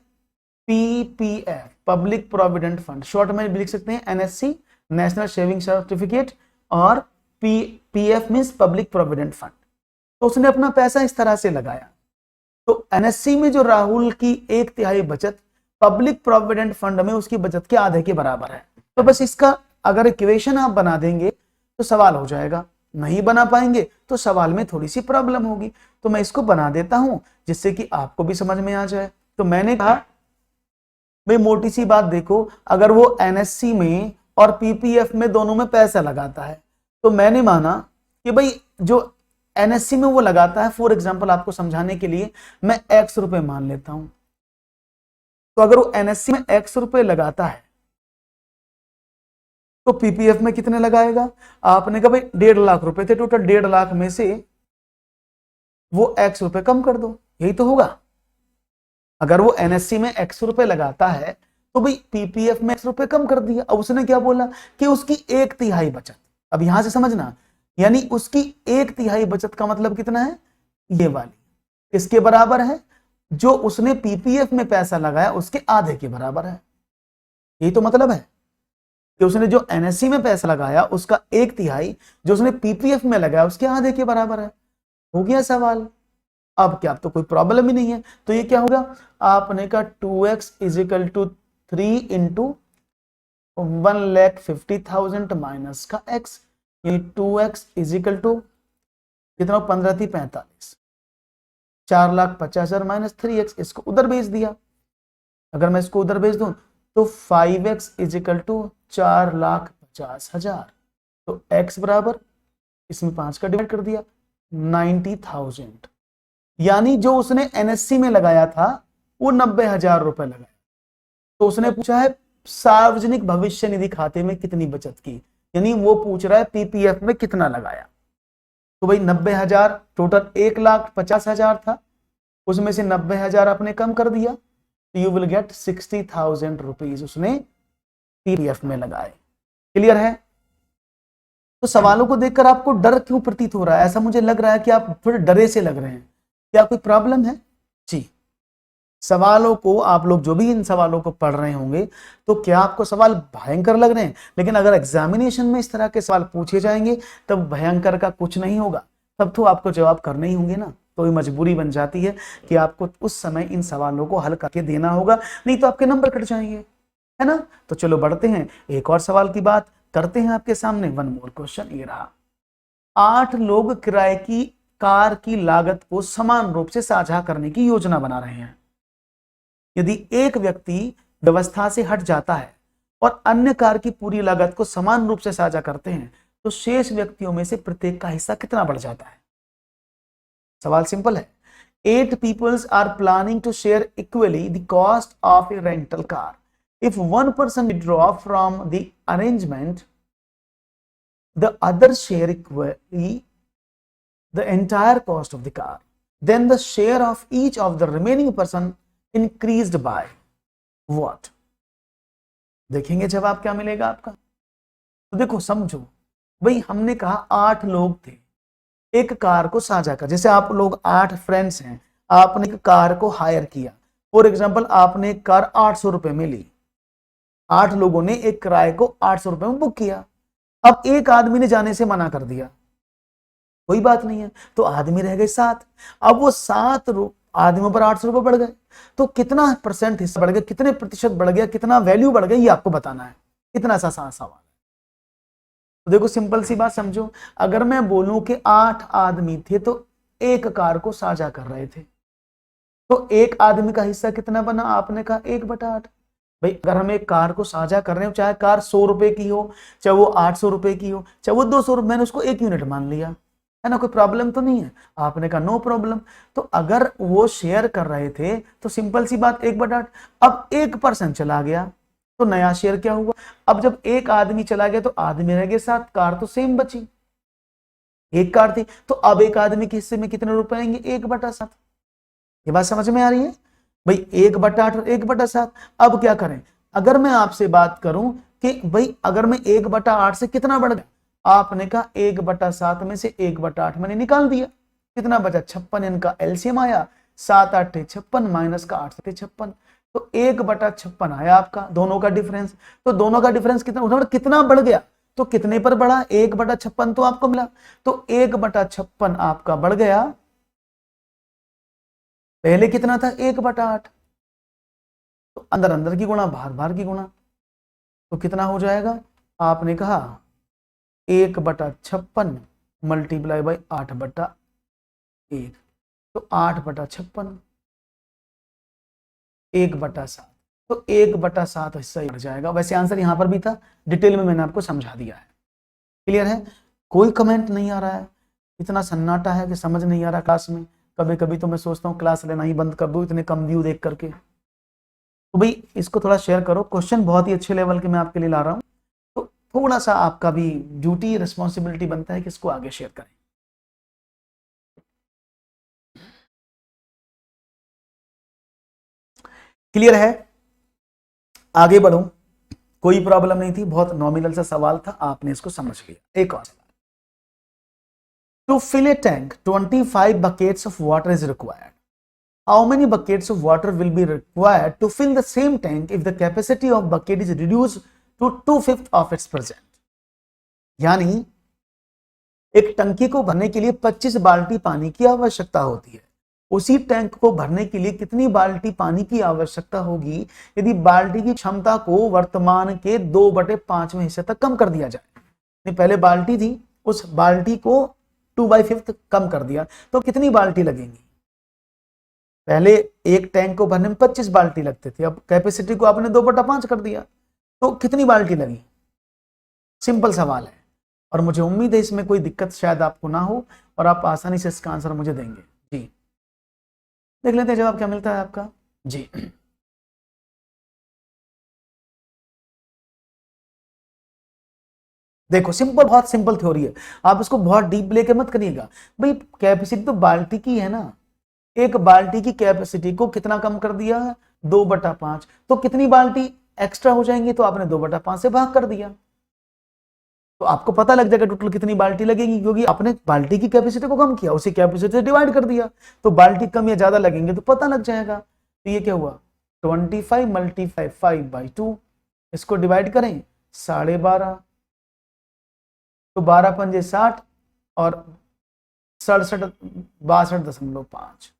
PPF, public provident fund, short में भी लिख सकते हैं एनएससी, नेशनल सेविंग सर्टिफिकेट, और PF means public provident fund. तो उसने अपना पैसा इस तरह से लगाया। तो एनएससी में जो राहुल की 1/3 बचत पब्लिक प्रोविडेंट फंड में उसकी बचत के आधे के बराबर है। तो बस इसका अगर इक्वेशन आप बना देंगे तो सवाल हो जाएगा। नहीं बना पाएंगे तो सवाल में थोड़ी सी प्रॉब्लम होगी। तो मैं इसको बना देता हूं जिससे कि आपको भी समझ में आ जाए। तो मैंने कहा भाई मोटी सी बात देखो, अगर वो एनएससी में और पीपीएफ में दोनों में पैसा लगाता है तो मैंने माना कि भाई जो एनएससी में वो लगाता है, फॉर एग्जांपल आपको समझाने के लिए मैं x रुपए मान लेता हूं। तो अगर वो एनएससी में x रुपए लगाता है तो पीपीएफ में कितने लगाएगा? आपने कहा भाई 1.5 लाख रुपए थे टोटल, 1.5 लाख में से वो x रुपए कम कर दो, यही तो होगा। अगर वो एनएससी में x रुपए लगाता है तो भाई पीपीएफ में x रुपए कम कर दिया। अब उसने क्या बोला कि उसकी 1/3 बचत। अब यहां से समझना, यानी उसकी 1/3 बचत का मतलब कितना है? ये वाली इसके बराबर है, जो उसने पीपीएफ में पैसा लगाया उसके आधे के बराबर है। यही तो मतलब है कि उसने जो एनएससी में पैसा लगाया उसका 1/3 जो उसने पीपीएफ में लगाया उसके आधे के बराबर है। हो गया सवाल। अब क्या, अब तो कोई प्रॉब्लम ही नहीं है। तो ये क्या होगा? आपने कहा 2x = 3 × 1,50,000 माइनस का x, यानी 2x = कितना? 15 × 45, 4,50,000 माइनस 3x, इसको उधर भेज दिया। अगर मैं इसको उधर भेज दूं तो 5x इज इक्वल टू 4,50,000, तो x बराबर इसमें 5 का डिवाइड कर दिया 90,000, यानी जो उसने एनएससी में लगाया था वो 90,000 रुपए लगाया। तो उसने पूछा है सार्वजनिक भविष्य निधि खाते में कितनी बचत की, यानी वो पूछ रहा है पीपीएफ में कितना लगाया। तो भाई 90,000 टोटल 1,50,000 था, उसमें से 90,000 आपने कम कर दिया, तो यू विल गेट 60,000 रुपीज उसने पीपीएफ में लगाए। क्लियर है? तो सवालों को देखकर आपको डर क्यों प्रतीत हो रहा है? ऐसा मुझे लग रहा है कि आप थोड़े डरे से लग रहे हैं। क्या कोई प्रॉब्लम है? जी, सवालों को आप लोग जो भी इन सवालों को पढ़ रहे होंगे तो क्या आपको सवाल भयंकर लग रहे हैं? लेकिन अगर एग्जामिनेशन में इस तरह के सवाल पूछे जाएंगे तब भयंकर का कुछ नहीं होगा, तब तो आपको जवाब करने ही होंगे ना। तो ये मजबूरी बन जाती है कि आपको उस समय इन सवालों को हल करके देना होगा, नहीं तो आपके नंबर कट जाएंगे, है ना। तो चलो बढ़ते हैं, एक और सवाल की बात करते हैं आपके सामने। वन मोर क्वेश्चन ये रहा, 8 लोग किराए की कार की लागत को समान रूप से साझा करने की योजना बना रहे हैं। यदि एक व्यक्ति व्यवस्था से हट जाता है और अन्य कार की पूरी लागत को समान रूप से साझा करते हैं तो शेष व्यक्तियों में से प्रत्येक का हिस्सा कितना बढ़ जाता है? सवाल सिंपल है। 8 peoples are planning to share equally the cost of a rental car. If one person withdraw from the arrangement, the others share equally the entire cost of the car. Then the share of each of the remaining person increased by what? देखेंगे जवाब क्या मिलेगा आपका। तो देखो समझो भाई, हमने कहा 8 लोग थे, एक कार को साझा कर, जैसे आप लोग 8 फ्रेंड्स हैं, आपने एक कार को हायर किया। फॉर एग्जांपल आपने एक कार 800 रुपए में ली, 8 लोगों ने एक किराए को 800 रुपए में बुक किया। अब एक आदमी ने जाने से मना कर दिया, कोई बात नहीं है, तो आदमी रह गए 7। अब वो 7 आदमियों पर 800 रुपए बढ़ गए, तो कितना परसेंट हिस्सा बढ़ गया, कितने प्रतिशत बढ़ गया, कितना वैल्यू बढ़ गया, ये आपको बताना है। इतना सा सवाल है। तो देखो सिंपल सी बात समझो, अगर मैं बोलूं कि 8 आदमी थे तो एक कार को साझा कर रहे थे, तो एक आदमी का हिस्सा कितना बना? आपने कहा 1/8। भाई अगर हम एक कार को साझा कर रहे हो, चाहे कार 100 रुपए की हो, चाहे वो 800 रुपए की हो, चाहे वो 200 रुपए, मैंने उसको 1 यूनिट मान लिया, है ना, कोई प्रॉब्लम तो नहीं है। आपने कहा नो प्रॉब्लम। तो अगर वो शेयर कर रहे थे तो सिंपल सी बात 1/8। अब 1% चला गया तो नया शेयर क्या हुआ? अब जब एक आदमी चला गया तो आदमी रह गए 7, कार तो सेम बची, एक कार थी, तो अब एक आदमी के हिस्से में कितने रुपए आएंगे? 1/7। ये बात समझ में आ रही है भाई? 1/8 और 1/7। अब क्या करें? अगर मैं आपसे बात करूं कि भाई अगर मैं 1/8 से कितना बढ़ गया, आपने कहा 1/7 में से 1/8 मैंने निकाल दिया, कितना बचा? 56। इनका एलसीएम आया, 7 8 56 माइनस का 8 7 56, तो 1/56 आया आपका, दोनों का डिफरेंस। तो दोनों का डिफरेंस कितना, कितना बढ़ गया, तो कितने पर बढ़ा? 1/56 तो आपको मिला, तो 1/56 आपका बढ़ गया। पहले कितना था? 1/8। तो अंदर अंदर की गुणा, बाहर बाहर की गुणा, तो कितना हो जाएगा? आपने कहा 1/56 मल्टीप्लाई बाई 8/1, तो 8/56 1/7, तो 1/7 हिस्सा ही बढ़ जाएगा। वैसे आंसर यहां पर भी था, डिटेल में मैंने आपको समझा दिया है। क्लियर है? कोई कमेंट नहीं आ रहा है, इतना सन्नाटा है कि समझ नहीं आ रहा क्लास में। कभी कभी तो मैं सोचता हूँ क्लास लेना ही बंद कर दूं, इतने कम व्यू देख करके। तो भाई इसको थोड़ा शेयर करो, क्वेश्चन बहुत ही अच्छे लेवल के मैं आपके लिए ला रहा हूँ, तो थोड़ा सा आपका भी ड्यूटी रिस्पॉन्सिबिलिटी बनता है कि इसको आगे शेयर करें। क्लियर है? आगे बढ़ो, कोई प्रॉब्लम नहीं थी, बहुत नॉमिनल सा सवाल था, आपने इसको समझ लिया। एक और सवाल, to fill a tank 25 buckets of water is required. How many buckets of water will be required to fill the same tank if the capacity of bucket is reduced to 2/5 of its present? यानी एक टंकी को भरने के लिए 25 बाल्टी पानी की आवश्यकता होती है, उसी टैंक को भरने के लिए कितनी बाल्टी पानी की आवश्यकता होगी यदि बाल्टी की क्षमता को वर्तमान के 2/5 हिस्से तक कम कर दिया जाए? पहले बाल्टी थी, उस बाल्टी को 2/5 कम कर दिया, तो कितनी बाल्टी लगेंगी? पहले एक टैंक को भरने में 25 बाल्टी लगते थे, अब कैपेसिटी को आपने 2/5 कर दिया, तो कितनी बाल्टी लगी? सिंपल सवाल है और मुझे उम्मीद है इसमें कोई दिक्कत शायद आपको ना हो और आप आसानी से इसका आंसर मुझे देंगे। जी देख लेते हैं जवाब क्या मिलता है आपका। जी देखो सिंपल, बहुत सिंपल थ्योरी है, आप इसको बहुत डीप लेके मत करिएगा। भाई कैपेसिटी तो बाल्टी की है ना, एक बाल्टी की कैपेसिटी को कितना कम कर दिया है? 2/5, तो कितनी बाल्टी एक्स्ट्रा हो जाएंगी? तो आपने 2/5 से भाग कर दिया, तो आपको पता लग जाएगा टोटल कितनी बाल्टी लगेगी, क्योंकि आपने बाल्टी की कैपेसिटी को कम किया, उसी कैपेसिटी से डिवाइड कर दिया, तो बाल्टी कम या ज्यादा लगेंगे तो पता लग जाएगा। तो ये क्या हुआ? 25 मल्टीप्लाई 5/2, इसको डिवाइड करें 12.5, तो 12 पंजे 60 और 67 62.5,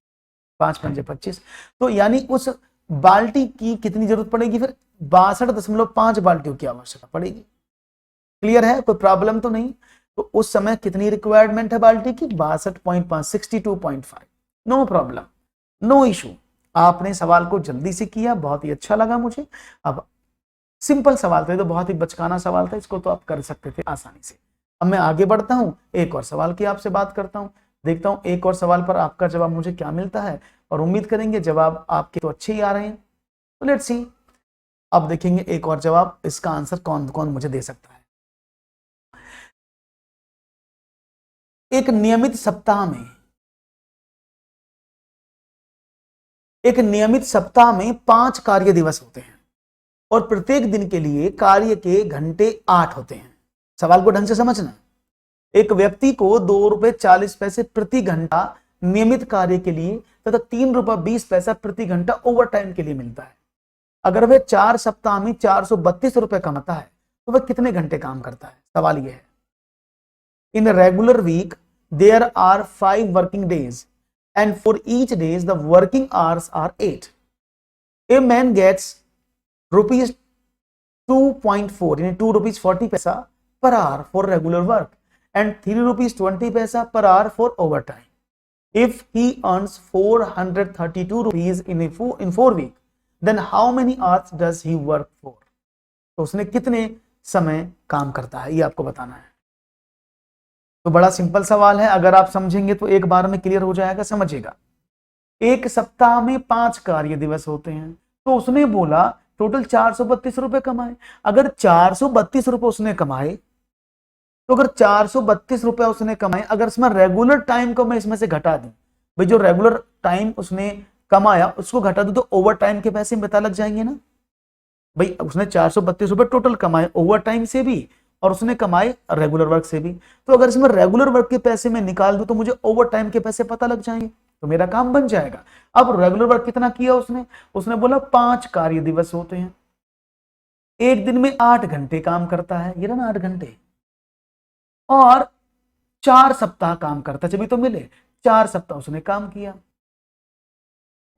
5 पंजे 25, तो यानी उस बाल्टी की कितनी जरूरत पड़ेगी? फिर 62.5 बाल्टियों की आवश्यकता पड़ेगी। क्लियर है? कोई प्रॉब्लम तो नहीं? तो उस समय कितनी रिक्वायरमेंट है बाल्टी की? 62.5, 62.5। No problem, no issue. आपने सवाल को जल्दी से किया, बहुत ही अच्छा लगा मुझे। अब सिंपल सवाल था, तो बहुत ही बचकाना सवाल था, इसको तो आप कर सकते थे आसानी से। अब मैं आगे बढ़ता हूं, एक और सवाल की आपसे बात करता हूं, देखता हूं एक और सवाल पर आपका जवाब मुझे क्या मिलता है, और उम्मीद करेंगे जवाब आपके तो अच्छे ही आ रहे हैं। तो लेट्स सी, अब देखेंगे एक और जवाब, इसका आंसर कौन कौन मुझे दे सकता है। एक नियमित सप्ताह में, एक नियमित सप्ताह में 5 कार्य दिवस होते हैं और प्रत्येक दिन के लिए कार्य के घंटे 8 होते हैं। सवाल को ढंग से समझना। एक व्यक्ति को 2.40 रुपए प्रति घंटा नियमित कार्य के लिए तथा 3.20 रुपए प्रति घंटा ओवर टाइम के लिए मिलता है। अगर वह 4 सप्ताह में 432 रुपए कमाता है तो वह कितने घंटे काम करता है? सवाल यह है। In regular week there are 5 working days and for each days the working hours are 8. A man gets rupees 2.4 यानी 2 rupees 40 पैसा per hour for regular work and 3 rupees 20 पैसा per hour for overtime. If he earns 432 rupees in 4 weeks, then how many hours does he work for? तो उसने कितने समय काम करता है, ये आपको बताना है। तो बड़ा सिंपल सवाल है, अगर आप समझेंगे तो एक बार में क्लियर हो जाएगा। समझिएगा, एक सप्ताह में 5 कार्य दिवस होते हैं, तो उसने बोला टोटल 432 रुपए कमाए। अगर 432 रुपए उसने कमाए, तो अगर 432 रुपए उसने कमाए, अगर इसमें रेगुलर टाइम को मैं इसमें से घटा दूं, भाई जो रेगुलर टाइम उसने कमाया उसको घटा दूं, तो ओवर टाइम के पैसे पता लग जाएंगे ना। भाई उसने 432 रुपए टोटल कमाए ओवर टाइम से भी और उसने कमाए रेगुलर वर्क से भी, तो अगर इसमें रेगुलर वर्क के पैसे मैं निकाल दूं तो मुझे ओवर टाइम के पैसे पता लग जाएंगे, तो मेरा काम बन जाएगा। अब रेगुलर वर्क कितना किया उसने? उसने बोला 5 कार्य दिवस होते हैं, एक दिन में 8 घंटे काम करता है, ये ना 8 घंटे, और 4 सप्ताह काम करता है, जब तो मिले 4 सप्ताह उसने काम किया।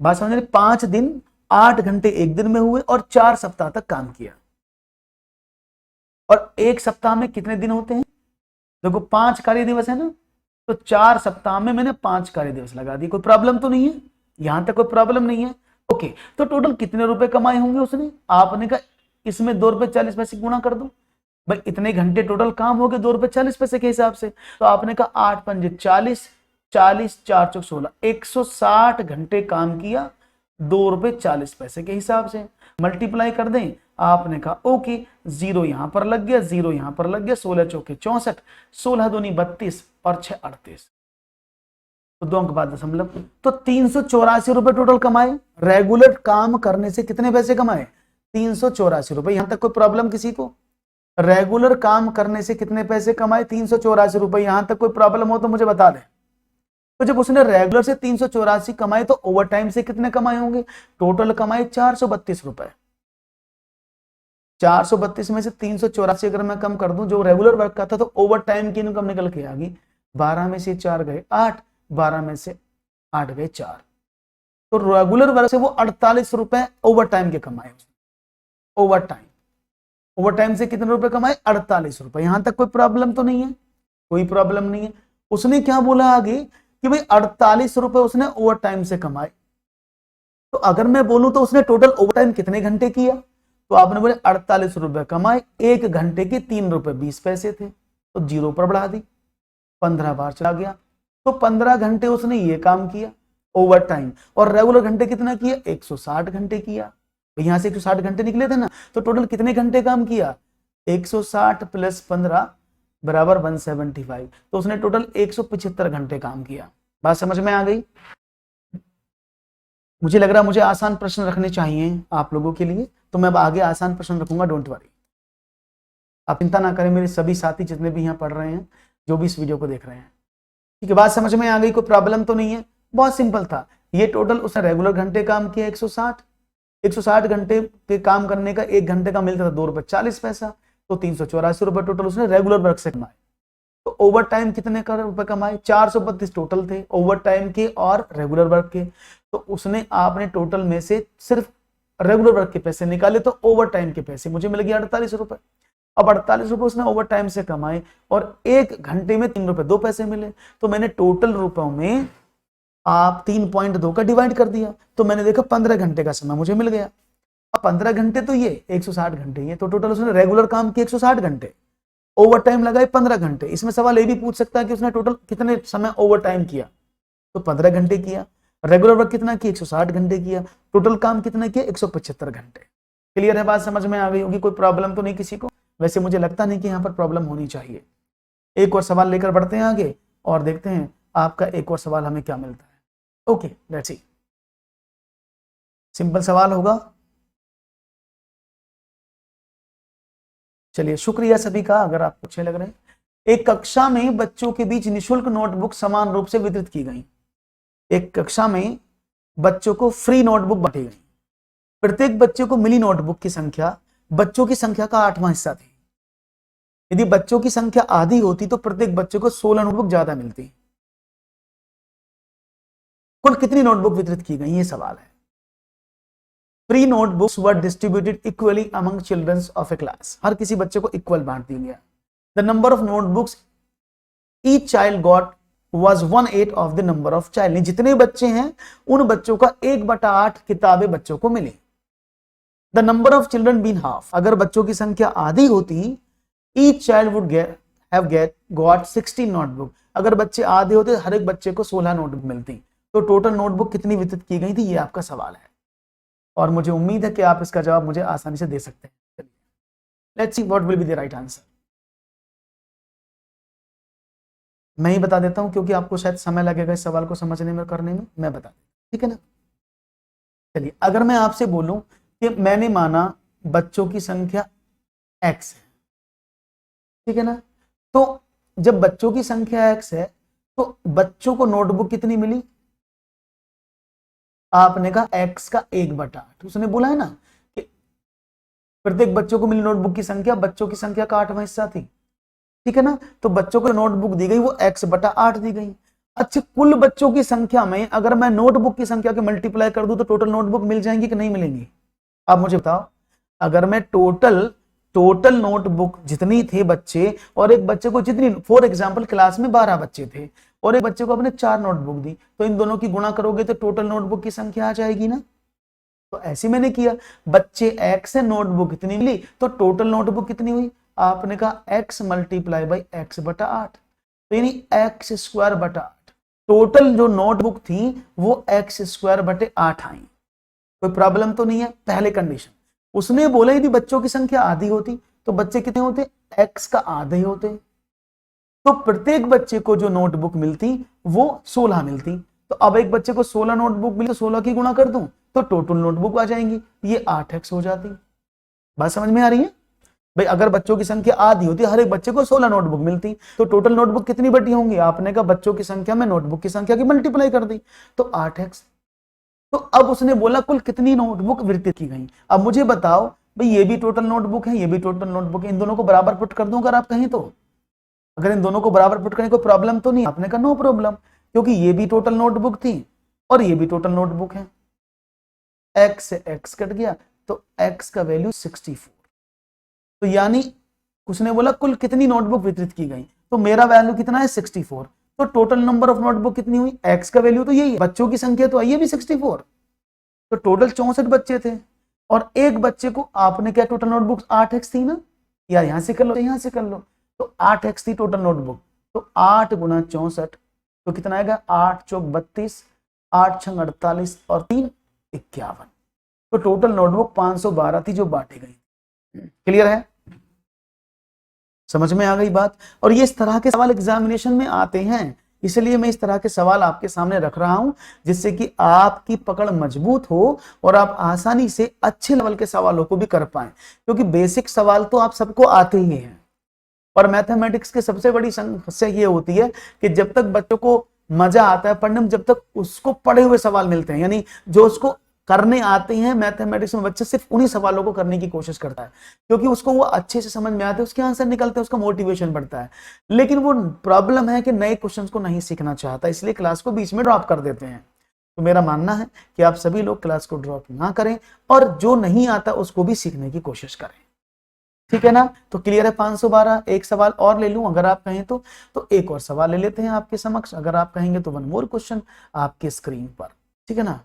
बात समझ रहे? 5 दिन 8 घंटे एक दिन में हुए और 4 सप्ताह तक काम किया। और एक सप्ताह में कितने दिन होते हैं? देखो 5 कार्य दिवस है ना, तो 4 सप्ताह में मैंने 5 कार्य दिवस लगा दी। कोई प्रॉब्लम तो नहीं है? यहां तक कोई प्रॉब्लम नहीं है? ओके, तो टोटल कितने रुपए कमाए होंगे उसने? आपने कहा इसमें 2.40 रुपए गुणा कर दो, भाई इतने घंटे टोटल काम हो गए 2.40 के हिसाब से, तो आपने कहा 8 पंजे 40, 40 4 चौक 16, 160 घंटे काम किया 2.40 के हिसाब से। मल्टीप्लाई कर दें, आपने कहा ओके, 0 यहां पर लग गया, 0 यहां पर लग गया, 16 चौके 64, 16 दूनी 32 और 6 38, तो 2 अंक बाद दशमलव, तो 384 रुपए टोटल कमाए। रेगुलर काम करने से कितने पैसे कमाए? 384 रुपए। यहां तक कोई प्रॉब्लम किसी को? रेगुलर काम करने से कितने पैसे कमाए? 384 रुपए। यहां तक कोई प्रॉब्लम हो तो मुझे बता दें। तो जब उसने रेगुलर से 384 कमाए तो ओवर टाइम से कितने कमाए होंगे? टोटल कमाए 432 रुपए। 432 में से 384 अगर मैं कम कर दूं, जो रेगुलर वर्क का था, तो ओवर टाइम की इनकम निकल के आ गई। 12 में से 4 गए 8, 12 में से 8 गए 4, तो रेगुलर वर्क से वो 48 रुपए ओवर टाइम के कमाए। ओवर टाइम से कितने रुपए कमाए? 48 रुपए। यहां तक कोई प्रॉब्लम तो नहीं है? कोई प्रॉब्लम नहीं है। उसने क्या बोला आगे कि भाई 48 रुपए उसने ओवर टाइम से कमाए, तो अगर मैं बोलूं तो उसने टोटल ओवरटाइम कितने घंटे किया, तो आपने बोले 48 रुपए कमाए, 1 घंटे के 3 रुपए 20 पैसे थे, तो 0 पर बढ़ा दी, 15 बार चला गया, तो 15 घंटे उसने ये काम किया ओवर टाइम। और रेगुलर घंटे कितना किया, 160 घंटे किया। तो यहां से 160 घंटे निकले थे ना, तो टोटल कितने घंटे काम किया, 160 प्लस 15 बराबर 175, तो उसने टोटल 175 घंटे काम किया। बात समझ में आ गई। मुझे लग रहा है मुझे आसान प्रश्न रखने चाहिए आप लोगों के लिए, तो मैं अब आगे आसान प्रश्न रखूंगा, डोंट वरी, आप चिंता ना करें। मेरे सभी साथी जितने भी यहाँ पढ़ रहे हैं, जो भी इस वीडियो को देख रहे हैं, ठीक है, बात समझ में आ गई, कोई प्रॉब्लम तो नहीं है, बहुत सिंपल था। ये टोटल उसने रेगुलर घंटे काम किया 160 घंटे के काम करने का 1 घंटे का मिलता था 2 रुपए 40 पैसा, तो 384 रुपए टोटल उसने रेगुलर वर्क से कमाए। तो ओवर टाइम कितने का रुपए कमाए, 432 टोटल थे ओवर टाइम के और रेगुलर वर्क के, तो उसने आपने टोटल में से सिर्फ रेगुलर वर्क के पैसे निकाले, तो ओवर टाइम के पैसे मुझे मिल गए 48 रुपए। अब 48 रुपए उसने ओवर टाइम से कमाए और 1 घंटे में 3 रुपए 2 पैसे मिले, तो मैंने टोटल रुपयों में आप 3.2 का डिवाइड कर दिया, तो मैंने देखा 15 घंटे का समय मुझे मिल गया। अब 15 घंटे तो ये 160 घंटे ये, तो टोटल उसने रेगुलर काम किए 160 घंटे, ओवर टाइम लगाए 15 घंटे। इसमें सवाल ये भी पूछ सकता है कि उसने टोटल कितने समय ओवर टाइम किया, तो 15 घंटे किया। रेगुलर वर्क कितना किया, 160 घंटे किया। टोटल काम कितना किया, 175 घंटे। क्लियर है, बात समझ में आ गई होगी, कोई प्रॉब्लम तो नहीं किसी को। वैसे मुझे लगता नहीं कि यहाँ पर प्रॉब्लम होनी चाहिए। एक और सवाल लेकर बढ़ते हैं आगे और देखते हैं आपका एक और सवाल हमें क्या मिलता है। ओके, लेट्स सी, सिंपल सवाल होगा। चलिए, शुक्रिया सभी का, अगर आपको अच्छे लग रहे हैं। एक कक्षा में बच्चों के बीच निःशुल्क नोटबुक समान रूप से वितरित की गई। एक कक्षा में बच्चों को फ्री नोटबुक बांटी गई। प्रत्येक बच्चे को मिली नोटबुक की संख्या बच्चों की संख्या का 8वां हिस्सा थी। यदि बच्चों की संख्या आधी होती तो प्रत्येक बच्चे को 16 नोटबुक ज्यादा मिलती। कुल कितनी नोटबुक वितरित की गई, ये सवाल है। Free notebooks were distributed equally among childrens of a class. हर किसी बच्चे को इक्वल बांट दिया गया। The number of notebooks each child got was 1/8 of the number of child. जितने बच्चे हैं उन बच्चों का 1/8 किताबें बच्चों को मिली। The number of children been half. अगर बच्चों की संख्या आधी होती, each child would got 16 notebook. अगर बच्चे आधे होते हर एक बच्चे को 16 नोटबुक मिलती। तो टोटल नोटबुक कितनी वितरित की गई थी, ये आपका सवाल है और मुझे उम्मीद है कि आप इसका जवाब मुझे आसानी से दे सकते हैं। Let's see what will be the right answer. मैं ही बता देता हूं क्योंकि आपको शायद समय लगेगा इस सवाल को समझने में, करने में, मैं बता देता, ठीक है ना। चलिए, अगर मैं आपसे बोलूं कि मैंने माना बच्चों की संख्या x है, ठीक है ना, तो जब बच्चों की संख्या x है तो बच्चों को नोटबुक कितनी मिली, आपने कहा x का 1/8। उसने बोला है ना कि प्रत्येक बच्चों को मिली नोटबुक की संख्या बच्चों की संख्या का 8वां हिस्सा थी, ठीक है ना। तो बच्चों को नोटबुक दी गई वो x/8 दी गई। अच्छा, कुल बच्चों की संख्या में अगर मैं नोटबुक की संख्या के मल्टीप्लाई कर दूं तो टोटल नोटबुक मिल जाएंगी कि नहीं मिलेंगी, आप मुझे बताओ। अगर मैं टोटल नोटबुक जितनी थे बच्चे और एक बच्चे को जितनी, फॉर एग्जाम्पल क्लास में 12 बच्चे थे और एक बच्चे को आपने 4 नोटबुक दी, तो इन दोनों की गुणा करोगे तो टोटल नोटबुक की संख्या आ जाएगी ना। तो ऐसे मैंने किया, बच्चे x से नोटबुक कितनी मिली तो टोटल नोटबुक कितनी हुई, आपने कहा x मल्टीप्लाई बाई x/8, तो यानी x²/8। टोटल जो नोटबुक थी वो x²/8 आई। कोई प्रॉब्लम तो नहीं है। पहले कंडीशन उसने बोला यदि बच्चों की संख्या आधी होती तो बच्चे कितने होते, x का आधे होते, तो प्रत्येक बच्चे को जो नोटबुक मिलती वो 16 मिलती। तो अब एक बच्चे को 16 नोटबुक मिली तो 16 की गुणा कर दूं तो टोटल नोटबुक आ जाएंगी, ये 8x हो जाती। बात समझ में आ रही है भाई। अगर बच्चों की संख्या आधी होती, हर एक बच्चे को 16 नोटबुक मिलती, तो टोटल नोटबुक कितनी बटी होंगी, आपने कहा बच्चों की संख्या में नोटबुक की संख्या की मल्टीप्लाई कर दी तो 8x। तो अब उसने बोला कुल कितनी नोटबुक वितरित की गई। अब मुझे बताओ भाई, ये भी टोटल नोटबुक है, ये भी टोटल नोटबुक है, इन दोनों को बराबर पुट कर दूं अगर आप कहें तो। अगर इन दोनों को बराबर पुट करने कोई प्रॉब्लम तो नहीं, आपने कहा नो प्रॉब्लम, क्योंकि ये भी टोटल नोटबुक थी और ये भी टोटल नोटबुक है। x से x कट गया तो x का वैल्यू 64। तो यानी उसने बोला कुल कितनी नोटबुक वितरित की गई, तो मेरा वैल्यू कितना है 64। तो टोटल नंबर ऑफ नोटबुक कितनी हुई, x का वैल्यू तो यही है, बच्चों की संख्या तो आई है भी 64, तो टोटल 64 बच्चे थे और एक बच्चे को आपने क्या टोटल नोटबुक 8x थी ना, या यहां से कर लो यहां से कर लो, तो 8x थी टोटल नोटबुक, तो 8 गुना 64 तो कितना आएगा 8 चौक 32, 8 छंग 48 और 3 51, तो टोटल नोटबुक 512 थी जो बांटी गई। क्लियर है, समझ में आ गई बात। और ये इस तरह के सवाल एग्जामिनेशन में आते हैं, इसलिए मैं इस तरह के सवाल आपके सामने रख रहा हूं जिससे कि आपकी पकड़ मजबूत हो और आप आसानी से अच्छे लेवल के सवालों को भी कर पाएं, क्योंकि बेसिक सवाल तो आप सबको आते ही हैं। और मैथमेटिक्स की सबसे बड़ी समस्या ये होती है कि जब तक बच्चों को मजा आता है पढ़ने में, जब तक उसको पढ़े हुए सवाल मिलते हैं, यानी जो उसको करने आते हैं मैथमेटिक्स में, बच्चा सिर्फ उन्हीं सवालों को करने की कोशिश करता है क्योंकि उसको वो अच्छे से समझ में आते हैं, उसके आंसर निकलते हैं, उसका मोटिवेशन बढ़ता है। लेकिन वो प्रॉब्लम है कि नए क्वेश्चंस को नहीं सीखना चाहता, इसलिए क्लास को बीच में ड्रॉप कर देते हैं। तो मेरा मानना है कि आप सभी लोग क्लास को ड्रॉप ना करें और जो नहीं आता उसको भी सीखने की कोशिश करें, ठीक है ना। तो क्लियर है 512। एक सवाल और ले लूं अगर आप कहें तो एक और सवाल ले लेते हैं आपके समक्ष, अगर आप कहेंगे तो वन मोर क्वेश्चन आपके स्क्रीन पर, ठीक है ना।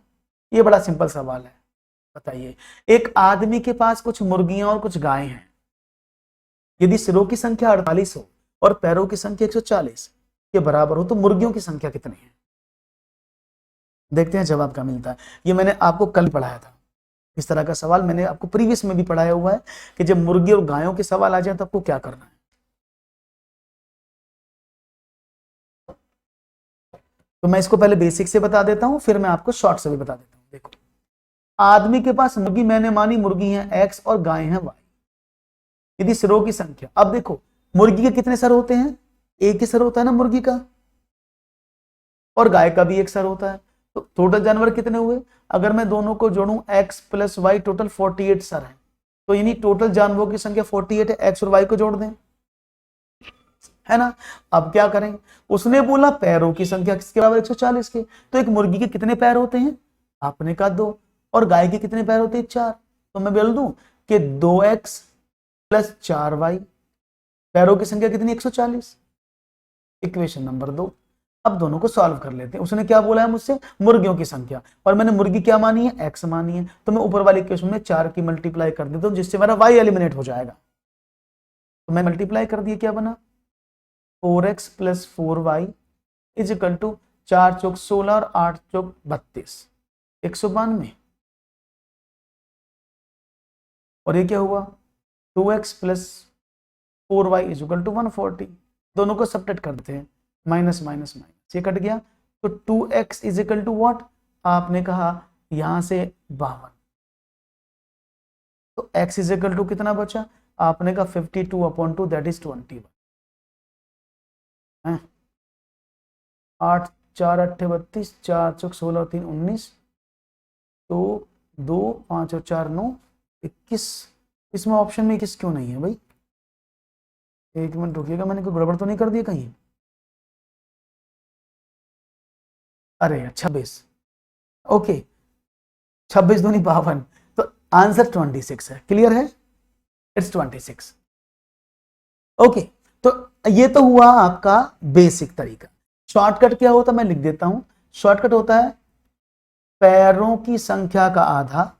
ये बड़ा सिंपल सवाल है, बताइए एक आदमी के पास कुछ मुर्गियां और कुछ गायें हैं, यदि सिरों की संख्या 48 हो और पैरों की संख्या 140 के बराबर हो तो मुर्गियों की संख्या कितनी है। देखते हैं जवाब क्या मिलता है। ये मैंने आपको कल पढ़ाया था, इस तरह का सवाल मैंने आपको प्रीवियस में भी पढ़ाया हुआ है कि जब मुर्गी और गायों के सवाल आ जाए तो आपको क्या करना है। तो मैं इसको पहले बेसिक से बता देता हूं, फिर मैं आपको शॉर्ट से भी बता देता हूं। देखो, आदमी के पास मुर्गी, मैंने मानी मुर्गी है x और गाय है y, यदि सिरों की संख्या, अब देखो मुर्गी के कितने सर होते हैं, एक ही सर होता है ना मुर्गी का, और गाय का भी एक सर होता है, तो टोटल जानवर कितने हुए, अगर मैं दोनों को जोड़ूं x plus Y total 48 sir है, तो यानी टोटल जानवरों की संख्या 48 है, x और y को जोड़ दें, है ना। अब क्या करें, उसने बोला पैरों की संख्या किसके बराबर 140 के, तो एक मुर्गी के कितने पैर होते हैं, आपने कहा 2, और गाय के कितने पैर होते हैं 4, तो मैं बोल दूं कि 2x प्लस 4y, पैरों की संख्या कितनी 140, इक्वेशन नंबर 2। अब दोनों को सॉल्व कर लेते हैं। उसने क्या बोला है मुझसे, मुर्गियों की संख्या, और मैंने मुर्गी क्या मानी है, x मानी है, तो मैं ऊपर वाली इक्वेशन में 4 की मल्टीप्लाई कर देता हूं जिससे मेरा y एलिमिनेट हो जाएगा। तो मैं मल्टीप्लाई कर दिया, क्या बना 4x plus 4y is equal to 4 चौक 16 और 8 चौक 32, 192, और ये क्या हुआ 2x plus 4y is equal to 140। दोनों को सब्ट्रैक्ट करते हैं, माइनस माइनस माइनस, ये कट गया, तो 2x is equal to what, आपने कहा यहां से 52, तो x इज इक्वल टू कितना बचा, आपने कहा 52/2 दैट इज 21, 8 4 8 32, 4 चौक 16 और 3 19, तो 2 5 और 4 9 21, इसमें ऑप्शन में 21 क्यों नहीं है भाई, एक मिनट रुकिएगा, मैंने कोई गड़बड़ तो नहीं कर दिया कहीं, अरे 26, ओके 26 दूनी 52, तो आंसर 26 है। क्लियर है, इट्स 26। ओके, तो ये तो हुआ आपका बेसिक तरीका। शॉर्टकट क्या होता है मैं लिख देता हूं, शॉर्टकट होता है पैरों की संख्या का आधा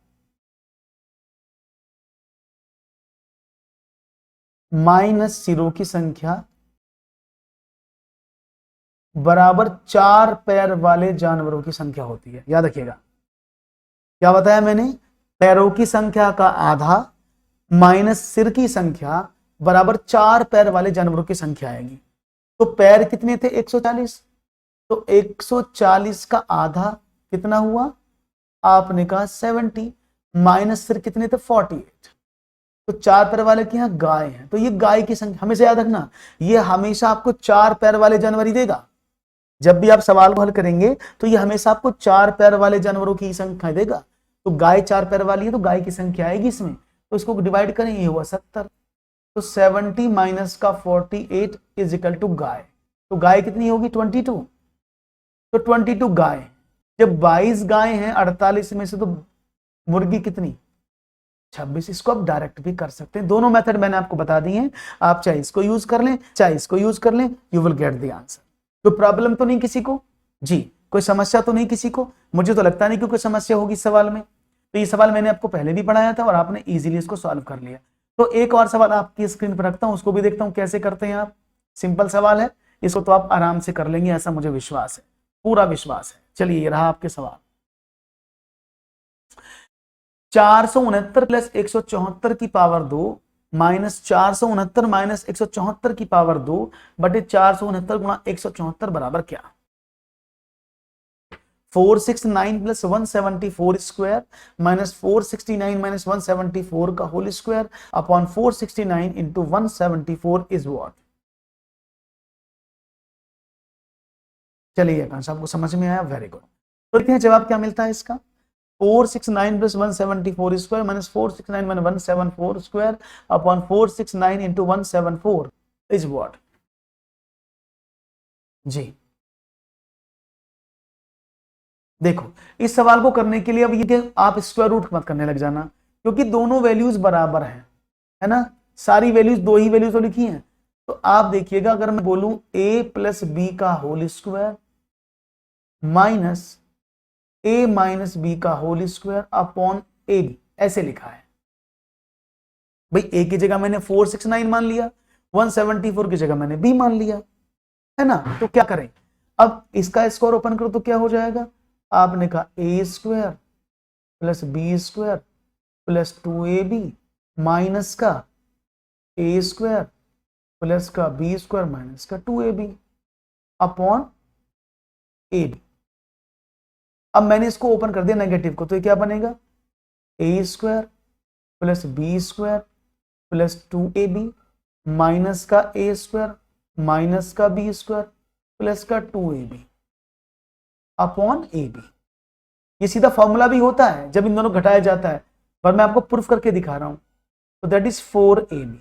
माइनस सिरों की संख्या बराबर 4 पैर वाले जानवरों की संख्या होती है। याद रखिएगा, क्या बताया मैंने, पैरों की संख्या का आधा माइनस सिर की संख्या बराबर 4 पैर वाले जानवरों की संख्या आएगी। तो पैर कितने थे 140, तो 140 का आधा कितना हुआ, आपने कहा 70, माइनस सिर कितने थे 48, तो 4 पैर वाले के यहाँ गाय है, तो ये गाय की संख्या हमेशा याद रखना, ये हमेशा आपको 4 पैर वाले जानवर ही देगा। जब भी आप सवाल को हल करेंगे तो ये हमेशा आपको 4 पैर वाले जानवरों की संख्या देगा। तो गाय 4 पैर वाली है तो गाय की संख्या आएगी इसमें, तो इसको डिवाइड करें, ये हुआ 70, तो 70 माइनस का 48 इज इक्वल टू गाय, तो गाय कितनी होगी 22, तो 22 गाय, जब 22 गाय हैं 48 में से तो मुर्गी कितनी 26, इसको आप डायरेक्ट भी कर सकते हैं। दोनों मेथड मैंने आपको बता दी हैं, आप चाहे इसको यूज कर लें चाहे इसको यूज कर लें, you will get the answer. कोई प्रॉब्लम तो नहीं किसी को जी, कोई समस्या तो नहीं किसी को, मुझे तो लगता नहीं कि कोई समस्या होगी इस सवाल में। तो ये सवाल मैंने आपको पहले भी पढ़ाया था और आपने इजीली इसको सॉल्व कर लिया। तो एक और सवाल आपकी स्क्रीन पर रखता हूं, उसको भी देखता हूं कैसे करते हैं आप। सिंपल सवाल है, इसको तो आप आराम से कर लेंगे, ऐसा मुझे विश्वास है, पूरा विश्वास है। चलिए ये रहा आपके सवाल। 469 प्लस 174 की पावर 2 माइनस 469 माइनस 174 की पावर 2 बटे 469 गुणा 174 बराबर क्या? 469 प्लस 174 स्क्वायर माइनस 469 माइनस 174 का whole square upon 469 into 174 is what? चलिए आकांक्षा आपको समझ में आया, वेरी गुड। तो देखते हैं जवाब क्या मिलता है इसका। 469 plus 174 square minus 469 minus 174 square upon 469 into 174 is what? जी देखो, इस सवाल को करने के लिए अब ये आप स्क्वायर रूट मत करने लग जाना, क्योंकि दोनों वैल्यूज बराबर हैं, है ना, सारी वैल्यूज, दो ही वैल्यूज तो लिखी हैं। तो आप देखिएगा, अगर मैं बोलूं a प्लस बी का whole square minus a minus B का whole square upon A B, ऐसे लिखा है भाई। a की जगह मैंने 469 मान लिया, 174 की जगह मैंने b मान लिया, है ना। तो क्या करें, अब इसका स्क्वायर ओपन करो तो क्या हो जाएगा? आपने कहा A square plus B square plus 2ab minus का ए स्क्वायर प्लस का बी स्क्वायर माइनस का 2ab अपॉन ab। अब मैंने इसको ओपन कर दिया नेगेटिव को, तो ये क्या बनेगा? A square plus B square plus 2ab minus का ए स्क्वायर माइनस का बी स्क्वायर प्लस का 2ab अपॉन ab। ये सीधा फॉर्मूला भी होता है जब इन दोनों घटाया जाता है, पर मैं आपको प्रूफ करके दिखा रहा हूं। तो दैट इज 4ab,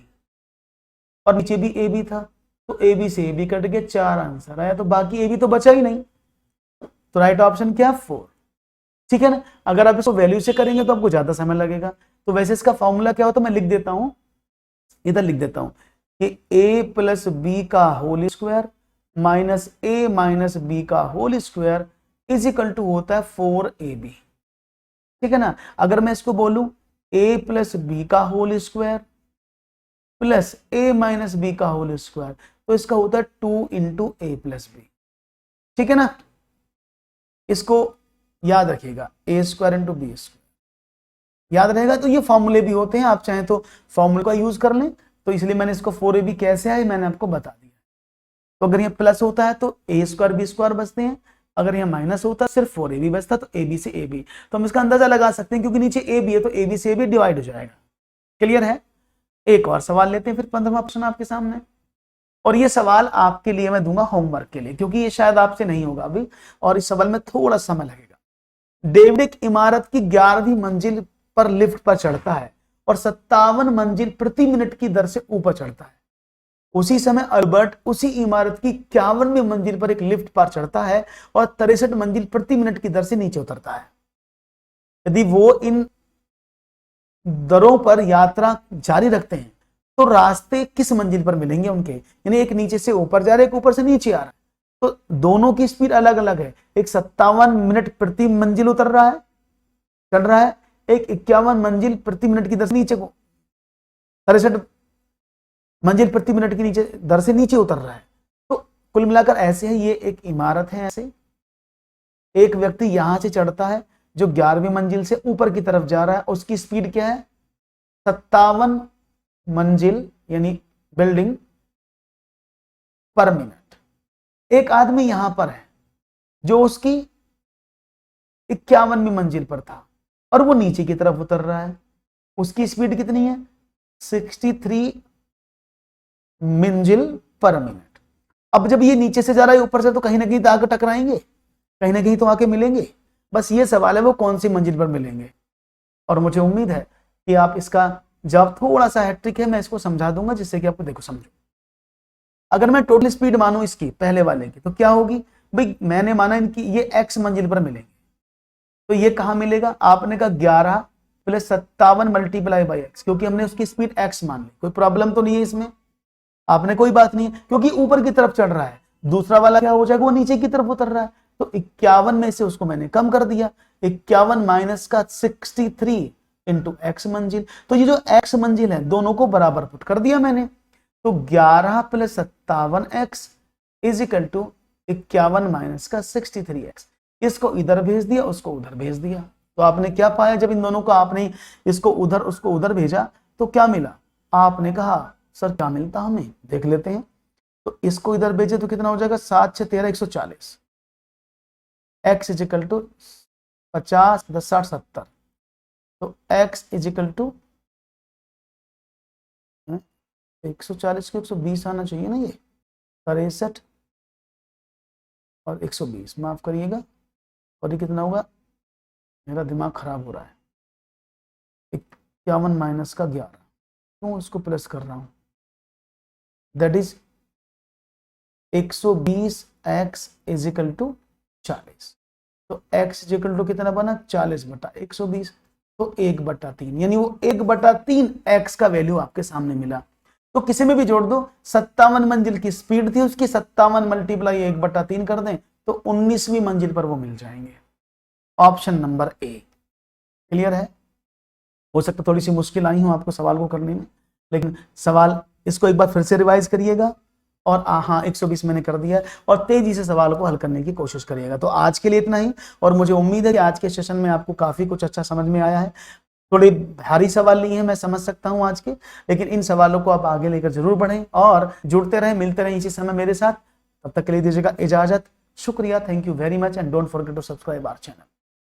और नीचे भी ab था, तो ab से ab कट गया, 4 आंसर आया, तो बाकी ab तो बचा ही नहीं। तो राइट ऑप्शन क्या? 4, ठीक है ना। अगर आप इसको वैल्यू से करेंगे तो आपको ज्यादा समय लगेगा। तो वैसे इसका फॉर्मूला क्या होता है, मैं लिख देता हूं, इधर लिख देता हूं कि a प्लस बी का whole square minus a minus B का whole square is equal to होता है 4ab, ठीक है ना। अगर मैं इसको बोलूं a प्लस बी का whole square plus a minus B का होल स्क्वायर, तो इसका होता है 2 इंटू ए प्लस बी, ठीक है ना। इसको याद रखिएगा, ए स्क्वायर इंटू बी स्क्वायर याद रहेगा। तो ये फॉर्मूले भी होते हैं, आप चाहें तो फॉर्मूले का यूज कर लें। तो इसलिए मैंने इसको 4ab कैसे आए मैंने आपको बता दिया। तो अगर ये प्लस होता है तो ए स्क्वायर बी स्क्वायर बचते हैं, अगर यह माइनस होता है सिर्फ 4ab बचता, तो ab से ab। तो हम इसका अंदाजा लगा सकते हैं, क्योंकि नीचे ab है तो ab से ab डिवाइड हो जाएगा। क्लियर है। एक और सवाल लेते हैं फिर, 15वां ऑप्शन आपके सामने, और ये सवाल आपके लिए मैं दूंगा होमवर्क के लिए, क्योंकि ये शायद आपसे नहीं होगा अभी, और इस सवाल में थोड़ा समय लगेगा। डेविड एक इमारत की 11वीं मंजिल पर लिफ्ट पर चढ़ता है और 57 मंजिल प्रति मिनट की दर से ऊपर चढ़ता है। उसी समय अल्बर्ट उसी इमारत की 51वीं मंजिल पर एक लिफ्ट पर चढ़ता है और 63 मंजिल प्रति मिनट की दर से नीचे उतरता है। यदि वो इन दरों पर यात्रा जारी रखते हैं तो रास्ते किस मंजिल पर मिलेंगे उनके? यानी एक नीचे से ऊपर जा रहा है, एक ऊपर से नीचे आ रहा है, तो दोनों की स्पीड अलग अलग है। एक 57 मिनट प्रति मंजिल उतर रहा है, चढ़ रहा है, एक 51 मंजिल प्रति मिनट की दर से नीचे को 63 मंजिल प्रति मिनट की नीचे दर से नीचे उतर रहा है। तो कुल मिलाकर ऐसे है, ये एक इमारत है, ऐसे एक व्यक्ति यहां से चढ़ता है जो 11वीं मंजिल से ऊपर की तरफ जा रहा है, उसकी स्पीड क्या है? 57 मंजिल यानी बिल्डिंग पर मिनट। एक आदमी यहां पर है जो उसकी 51वीं मंजिल पर था और वो नीचे की तरफ उतर रहा है, उसकी स्पीड कितनी है? 63 मंजिल पर मिनट। अब जब ये नीचे से जा रहा है ऊपर से, तो कहीं ना कहीं तो आके टकराएंगे, कहीं ना कहीं तो आके मिलेंगे। बस ये सवाल है वो कौन सी मंजिल पर मिलेंगे, और मुझे उम्मीद है कि आप इसका जवाब थोड़ा सा हैट्रिक है, मैं इसको समझा दूंगा जिससे कि आपको देखो समझो। अगर मैं टोटल स्पीड मानूं इसकी पहले वाले की, तो क्या होगी भाई? मैंने माना इनकी ये x मंजिल पर मिलेंगे, तो ये कहां मिलेगा? आपने कहा 11 प्लस 57 मल्टीप्लाई बाई x, क्योंकि हमने उसकी स्पीड x मान ली। कोई प्रॉब्लम तो नहीं है इसमें? आपने कोई बात नहीं है, क्योंकि ऊपर की तरफ चढ़ रहा है। दूसरा वाला क्या हो जाएगा? वो नीचे की तरफ उतर रहा है, तो 51 में से उसको मैंने कम कर दिया, 51 माइनस का 63 इंटू एक्स मंजिल। तो ये जो एक्स मंजिल है दोनों को बराबर पुट कर दिया मैंने, तो 11 plus 57x is equal to 51 minus का 63x। इसको इधर भेज दिया, उसको उधर भेज दिया, तो आपने क्या पाया, जब इन दोनों को आपने इसको उधर उसको उधर भेजा तो क्या मिला, आपने कहा सर क्या मिलता हमें, देख लेते हैं। तो इसको इधर भेजे तो कितना हो जाएगा, 7 6 13 140, x इज इक्वल टू 50 10 60 70, तो x इज इक्वल टू 140 के 120 आना चाहिए ना, ये 63 और 120 माफ करिएगा, और ये कितना होगा, मेरा दिमाग खराब हो रहा है, 51 माइनस का 11, क्यों इसको प्लस कर रहा हूं, that is 120x is equal to 40, तो x इज इक्वल टू कितना बना 40 बटा 120, तो 1/3, यानी वो 1/3 x का वैल्यू आपके सामने मिला। तो किसी में भी जोड़ दो, 57 मंजिल की स्पीड थी उसकी, 57 मल्टीप्लाई 1/3 कर दें तो 19वीं मंजिल पर वो मिल जाएंगे। Option number A. क्लियर है? हो सकता थोड़ी सी मुश्किल आई हूं आपको सवाल को करने में, लेकिन सवाल इसको एक बार फिर से रिवाइज करिएगा, और हाँ 120 मैंने कर दिया, और तेजी से सवाल को हल करने की कोशिश करिएगा। तो आज के लिए इतना ही, और मुझे उम्मीद है कि आज के सेशन में आपको काफी कुछ अच्छा समझ में आया है। थोड़े भारी सवाल नहीं है, मैं समझ सकता हूं आज के, लेकिन इन सवालों को आप आगे लेकर जरूर बढ़ें और जुड़ते रहें, मिलते रहें इसी समय मेरे साथ। तब तक के लिए दीजिएगा इजाजत। शुक्रिया, thank you very much, and don't forget to subscribe our channel.